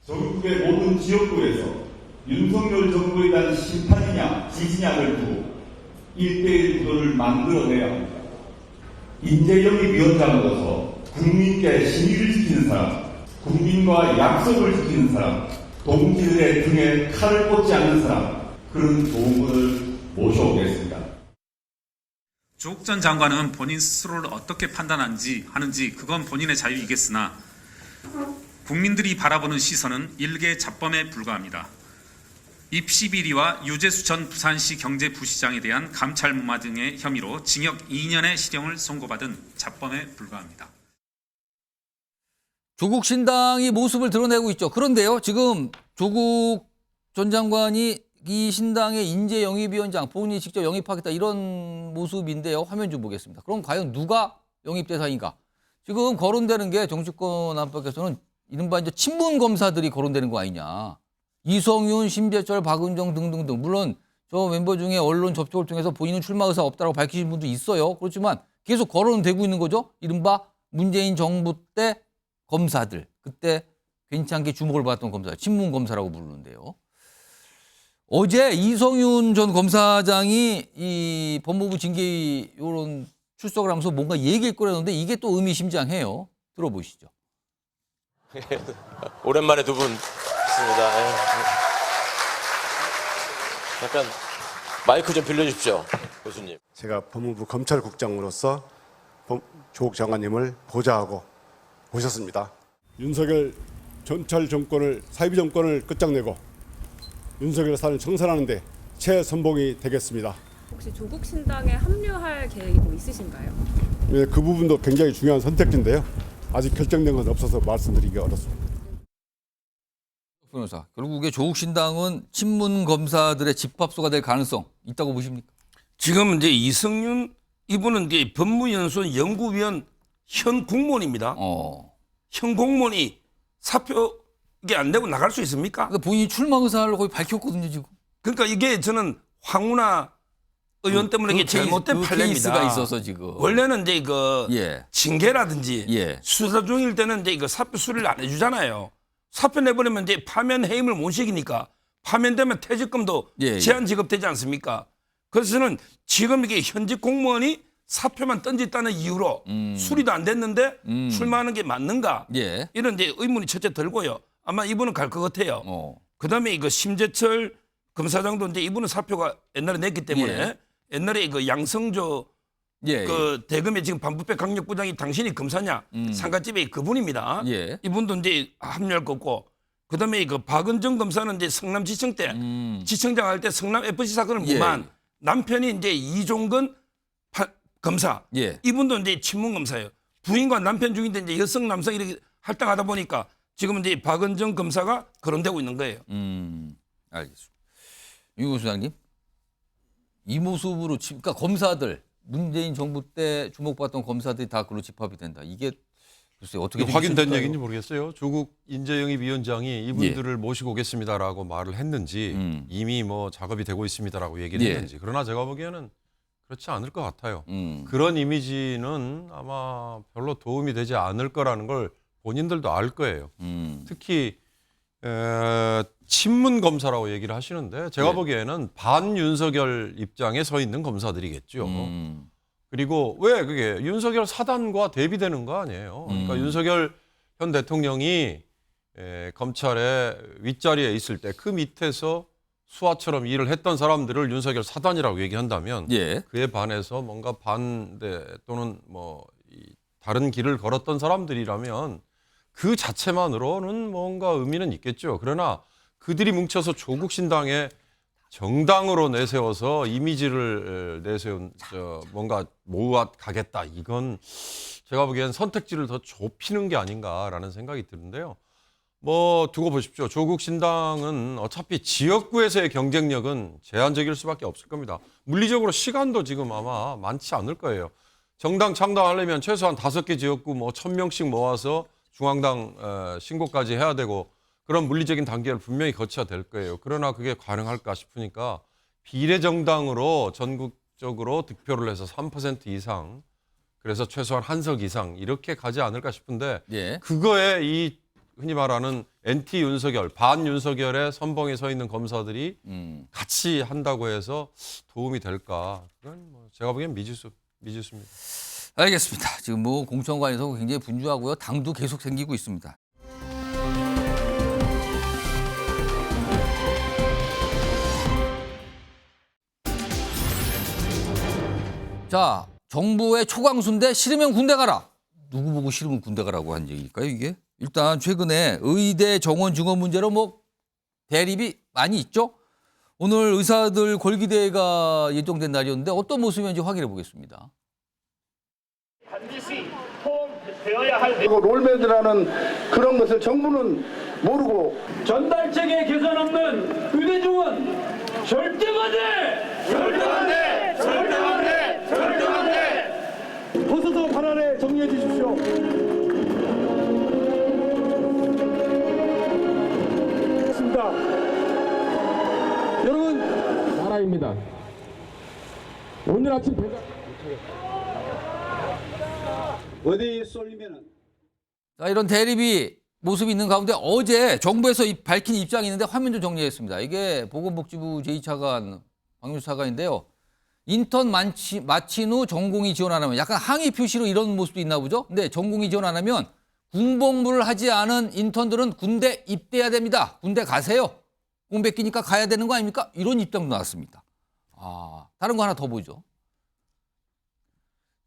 전국의 모든 지역구에서 윤석열 정부에 대한 심판이냐 지지냐를 두고 1대1 구도를 만들어내야 합니다. 인재영입위원장으로서 국민께 신의를 지키는 사람, 국민과 약속을 지키는 사람, 동지들의 등에 칼을 꽂지 않는 사람, 그런 좋은 분을 모셔오겠습니다. 조국 전 장관은 본인 스스로를 어떻게 판단하는지 그건 본인의 자유이겠으나 국민들이 바라보는 시선은 일개 잡범에 불과합니다. 입시비리와 유재수 전 부산시 경제부시장에 대한 감찰 무마 등의 혐의로 징역 2년의 실형을 선고받은 잡범에 불과합니다. 조국 신당이 모습을 드러내고 있죠. 그런데요, 지금 조국 전 장관이 이 신당의 인재영입위원장 본인이 직접 영입하겠다 이런 모습인데요. 화면 좀 보겠습니다. 그럼 과연 누가 영입 대상인가? 지금 거론되는 게 정치권 안팎에서는 이른바 이제 친문 검사들이 거론되는 거 아니냐. 이성윤, 심재철, 박은정 등등등. 물론 저 멤버 중에 언론 접촉을 통해서 본인은 출마 의사 없다고 밝히신 분도 있어요. 그렇지만 계속 거론되고 있는 거죠. 이른바 문재인 정부 때 검사들. 그때 괜찮게 주목을 받았던 검사. 친문 검사라고 부르는데요. 어제 이성윤 전 검사장이 이 법무부 징계위 이런 출석을 하면서 뭔가 얘기를 꺼내는데 이게 또 의미심장해요. 들어보시죠. 오랜만에 두 분 있습니다. 약간 마이크 좀 빌려주십시오, 교수님. 제가 법무부 검찰국장으로서 조국 장관님을 보좌하고 오셨습니다. 윤석열 검찰 정권을 사이비 정권을 끝장내고 윤석열 사안을 청산하는 데 최선봉이 되겠습니다. 혹시 조국 신당에 합류할 계획이 뭐 있으신가요? 네, 그 부분도 굉장히 중요한 선택지인데요. 아직 결정된 건 없어서 말씀드리기 어렵습니다. 변호사, 결국에 조국 신당은 친문 검사들의 집합소가 될 가능성 있다고 보십니까? 지금 이제 이성윤 이분은 이제 법무연수원 연구위원 현 공무원입니다. 현 공무원이 사표 이게 안 되고 나갈 수 있습니까? 그러니까 본인이 출마 의사를 거의 밝혔거든요, 지금. 그러니까 이게 저는 황운하 의원 때문에 이게 잘못된 판례입니다. 케이스가 있어서 지금. 원래는 이제 그 예. 징계라든지 예. 수사 중일 때는 이제 이거 사표 수리를 안 해주잖아요. 사표 내버리면 이제 파면 해임을 못 시키니까 파면되면 퇴직금도 예, 예. 제한 지급되지 않습니까? 그래서 저는 지금 이게 현직 공무원이 사표만 던졌다는 이유로 수리도 안 됐는데 출마하는 게 맞는가? 예. 이런 이제 의문이 첫째 들고요. 아마 이분은 갈 것 같아요. 그다음에 이거 심재철 검사장도 이제 이분은 사표가 옛날에 냈기 때문에 예. 옛날에 그 양성조 예, 그 대검의 지금 반부패 강력부장이 당신이 검사냐 상가집에 그분입니다. 예. 이분도 이제 합류할 거고 그다음에 그 박은정 검사는 이제 성남지청 때 지청장 할 때 성남 FC 사건을 예. 무마한 남편이 이제 이종근 검사 예. 이분도 이제 친문 검사예요. 부인과 남편 중인데 이제 여성 남성 이렇게 할당하다 보니까 지금 이제 박은정 검사가 거론되고 있는 거예요. 알겠습니다. 유고 수장님, 이 모습으로 그러니까 검사들 문재인 정부 때 주목받던 검사들이 다 그로 집합이 된다. 이게 글쎄 어떻게 확인된 얘기인지 모르겠어요. 조국 인재영입위원장이 이분들을 예. 모시고 오겠습니다라고 말을 했는지 이미 뭐 작업이 되고 있습니다라고 얘기를 예. 했는지. 그러나 제가 보기에는 그렇지 않을 것 같아요. 그런 이미지는 아마 별로 도움이 되지 않을 거라는 걸 본인들도 알 거예요. 특히 친문 검사라고 얘기를 하시는데 제가 예. 보기에는 반윤석열 입장에 서 있는 검사들이겠죠. 그리고 왜 그게 윤석열 사단과 대비되는 거 아니에요. 그러니까 윤석열 현 대통령이 검찰의 윗자리에 있을 때 그 밑에서 수하처럼 일을 했던 사람들을 윤석열 사단이라고 얘기한다면 예. 그에 반해서 뭔가 반대 또는 뭐 다른 길을 걸었던 사람들이라면 그 자체만으로는 뭔가 의미는 있겠죠. 그러나 그들이 뭉쳐서 조국 신당에 정당으로 내세워서 이미지를 내세운 뭔가 모아 가겠다. 이건 제가 보기엔 선택지를 더 좁히는 게 아닌가라는 생각이 드는데요. 뭐 두고 보십시오. 조국 신당은 어차피 지역구에서의 경쟁력은 제한적일 수밖에 없을 겁니다. 물리적으로 시간도 지금 아마 많지 않을 거예요. 정당 창당하려면 최소한 5개 지역구 뭐 1,000명씩 모아서 중앙당 신고까지 해야 되고 그런 물리적인 단계를 분명히 거쳐야 될 거예요. 그러나 그게 가능할까 싶으니까 비례정당으로 전국적으로 득표를 해서 3% 이상 그래서 최소한 한석 이상 이렇게 가지 않을까 싶은데 예. 그거에 이 흔히 말하는 엔티 윤석열, 반 윤석열의 선봉에 서 있는 검사들이 같이 한다고 해서 도움이 될까? 그건 뭐 제가 보기엔 미지수입니다. 알겠습니다. 지금 뭐 공천관에서 굉장히 분주하고요. 당도 계속 생기고 있습니다. 자, 정부의 초강수인데 싫으면 군대 가라. 누구 보고 싫으면 군대 가라고 한 얘기일까요, 이게? 일단 최근에 의대 정원 증원 문제로 뭐 대립이 많이 있죠. 오늘 의사들 골기대회가 예정된 날이었는데 어떤 모습인지 확인해 보겠습니다. 반드시 포함되어야 할 롤매드라는 그런 것을 정부는 모르고 전달책에 개선 없는 의대 정원 절대 반대! 절대 반대! 절대 반대! 절대 반대! 호소서 발언에 정리해 주십시오. 여러분 나라입니다. 오늘 아침 배가 어디에 쏠리면은 자, 이런 대립이 모습이 있는 가운데 어제 정부에서 밝힌 입장이 있는데 화면 좀 정리했습니다. 이게 보건복지부 제2차관 박명수 차관인데요. 인턴 마친 후 전공의 지원 안 하면 약간 항의 표시로 이런 모습도 있나 보죠. 근데 전공의 지원 안 하면 군복무를 하지 않은 인턴들은 군대 입대해야 됩니다. 군대 가세요. 공백 끼니까 가야 되는 거 아닙니까? 이런 입장도 나왔습니다. 다른 거 하나 더 보죠.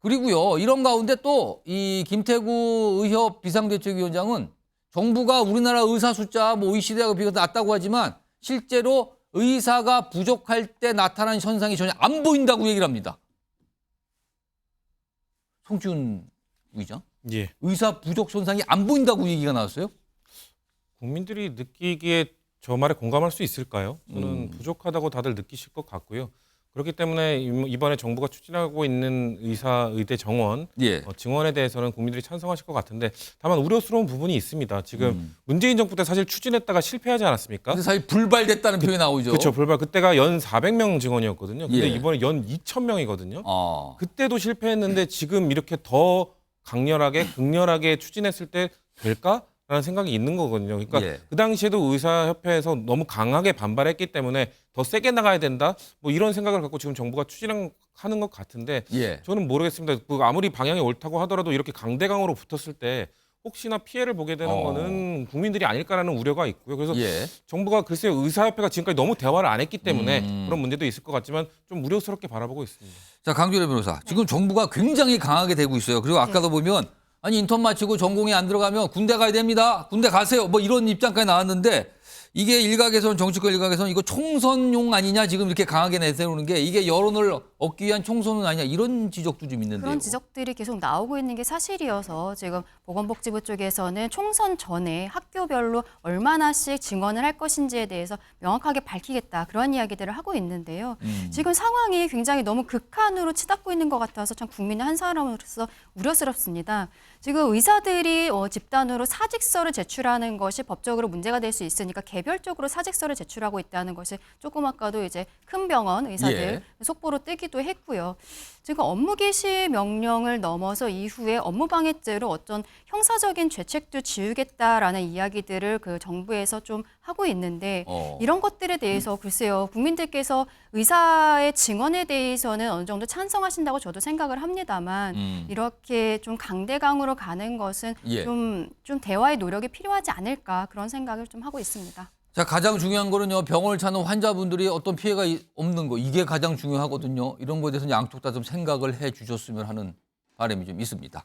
그리고요, 이런 가운데 또 이 김태구 의협 비상대책위원장은 정부가 우리나라 의사 숫자 뭐 OECD하고 비교해서 낮다고 하지만 실제로 의사가 부족할 때 나타나는 현상이 전혀 안 보인다고 얘기를 합니다. 송지훈 의장, 예. 의사 부족 현상이 안 보인다고 얘기가 나왔어요? 국민들이 느끼기에 저 말에 공감할 수 있을까요? 저는 부족하다고 다들 느끼실 것 같고요. 그렇기 때문에 이번에 정부가 추진하고 있는 의대 정원 증원에 대해서는 국민들이 찬성하실 것 같은데 다만 우려스러운 부분이 있습니다. 지금 문재인 정부 때 사실 추진했다가 실패하지 않았습니까? 근데 사실 불발됐다는 표현이 나오죠. 그렇죠. 불발. 그때가 연 400명 증원이었거든요. 근데 예. 이번에 연 2,000명이거든요. 그때도 실패했는데 지금 이렇게 더 강렬하게 극렬하게 추진했을 때 될까라는 생각이 있는 거거든요. 그러니까 예. 그 당시에도 의사협회에서 너무 강하게 반발했기 때문에 더 세게 나가야 된다. 뭐 이런 생각을 갖고 지금 정부가 추진하는 것 같은데 예. 저는 모르겠습니다. 아무리 방향이 옳다고 하더라도 이렇게 강대강으로 붙었을 때 혹시나 피해를 보게 되는 거는 국민들이 아닐까라는 우려가 있고요. 그래서 예. 정부가 글쎄요, 의사협회가 지금까지 너무 대화를 안 했기 때문에 그런 문제도 있을 것 같지만 좀 우려스럽게 바라보고 있습니다. 자, 강준호 변호사. 지금 정부가 굉장히 강하게 되고 있어요. 그리고 아까도 보면 아니 인턴 마치고 전공에 안 들어가면 군대 가야 됩니다. 군대 가세요. 뭐 이런 입장까지 나왔는데 이게 일각에서는 정치권 일각에서는 이거 총선용 아니냐 지금 이렇게 강하게 내세우는 게 이게 여론을 얻기 위한 총선은 아니냐 이런 지적도 좀 있는데요. 그런 지적들이 계속 나오고 있는 게 사실이어서 지금 보건복지부 쪽에서는 총선 전에 학교별로 얼마나씩 증원을 할 것인지에 대해서 명확하게 밝히겠다 그런 이야기들을 하고 있는데요. 지금 상황이 굉장히 너무 극한으로 치닫고 있는 것 같아서 참 국민의 한 사람으로서 우려스럽습니다. 지금 의사들이 집단으로 사직서를 제출하는 것이 법적으로 문제가 될 수 있으니까 개별적으로 사직서를 제출하고 있다는 것이 조금 아까도 이제 큰 병원 의사들 속보로 뜨기도 했고요. 지금 업무 개시 명령을 넘어서 이후에 업무방해죄로 어떤 형사적인 죄책도 지우겠다라는 이야기들을 그 정부에서 좀 하고 있는데 이런 것들에 대해서 글쎄요, 국민들께서 의사의 증언에 대해서는 어느 정도 찬성하신다고 저도 생각을 합니다만 이렇게 좀 강대강으로 가는 것은 좀 대화의 노력이 필요하지 않을까 그런 생각을 좀 하고 있습니다. 자, 가장 중요한 거는요. 병원을 찾는 환자분들이 어떤 피해가 없는 거 이게 가장 중요하거든요. 이런 거에 대해서 양쪽 다 좀 생각을 해 주셨으면 하는 바람이 좀 있습니다.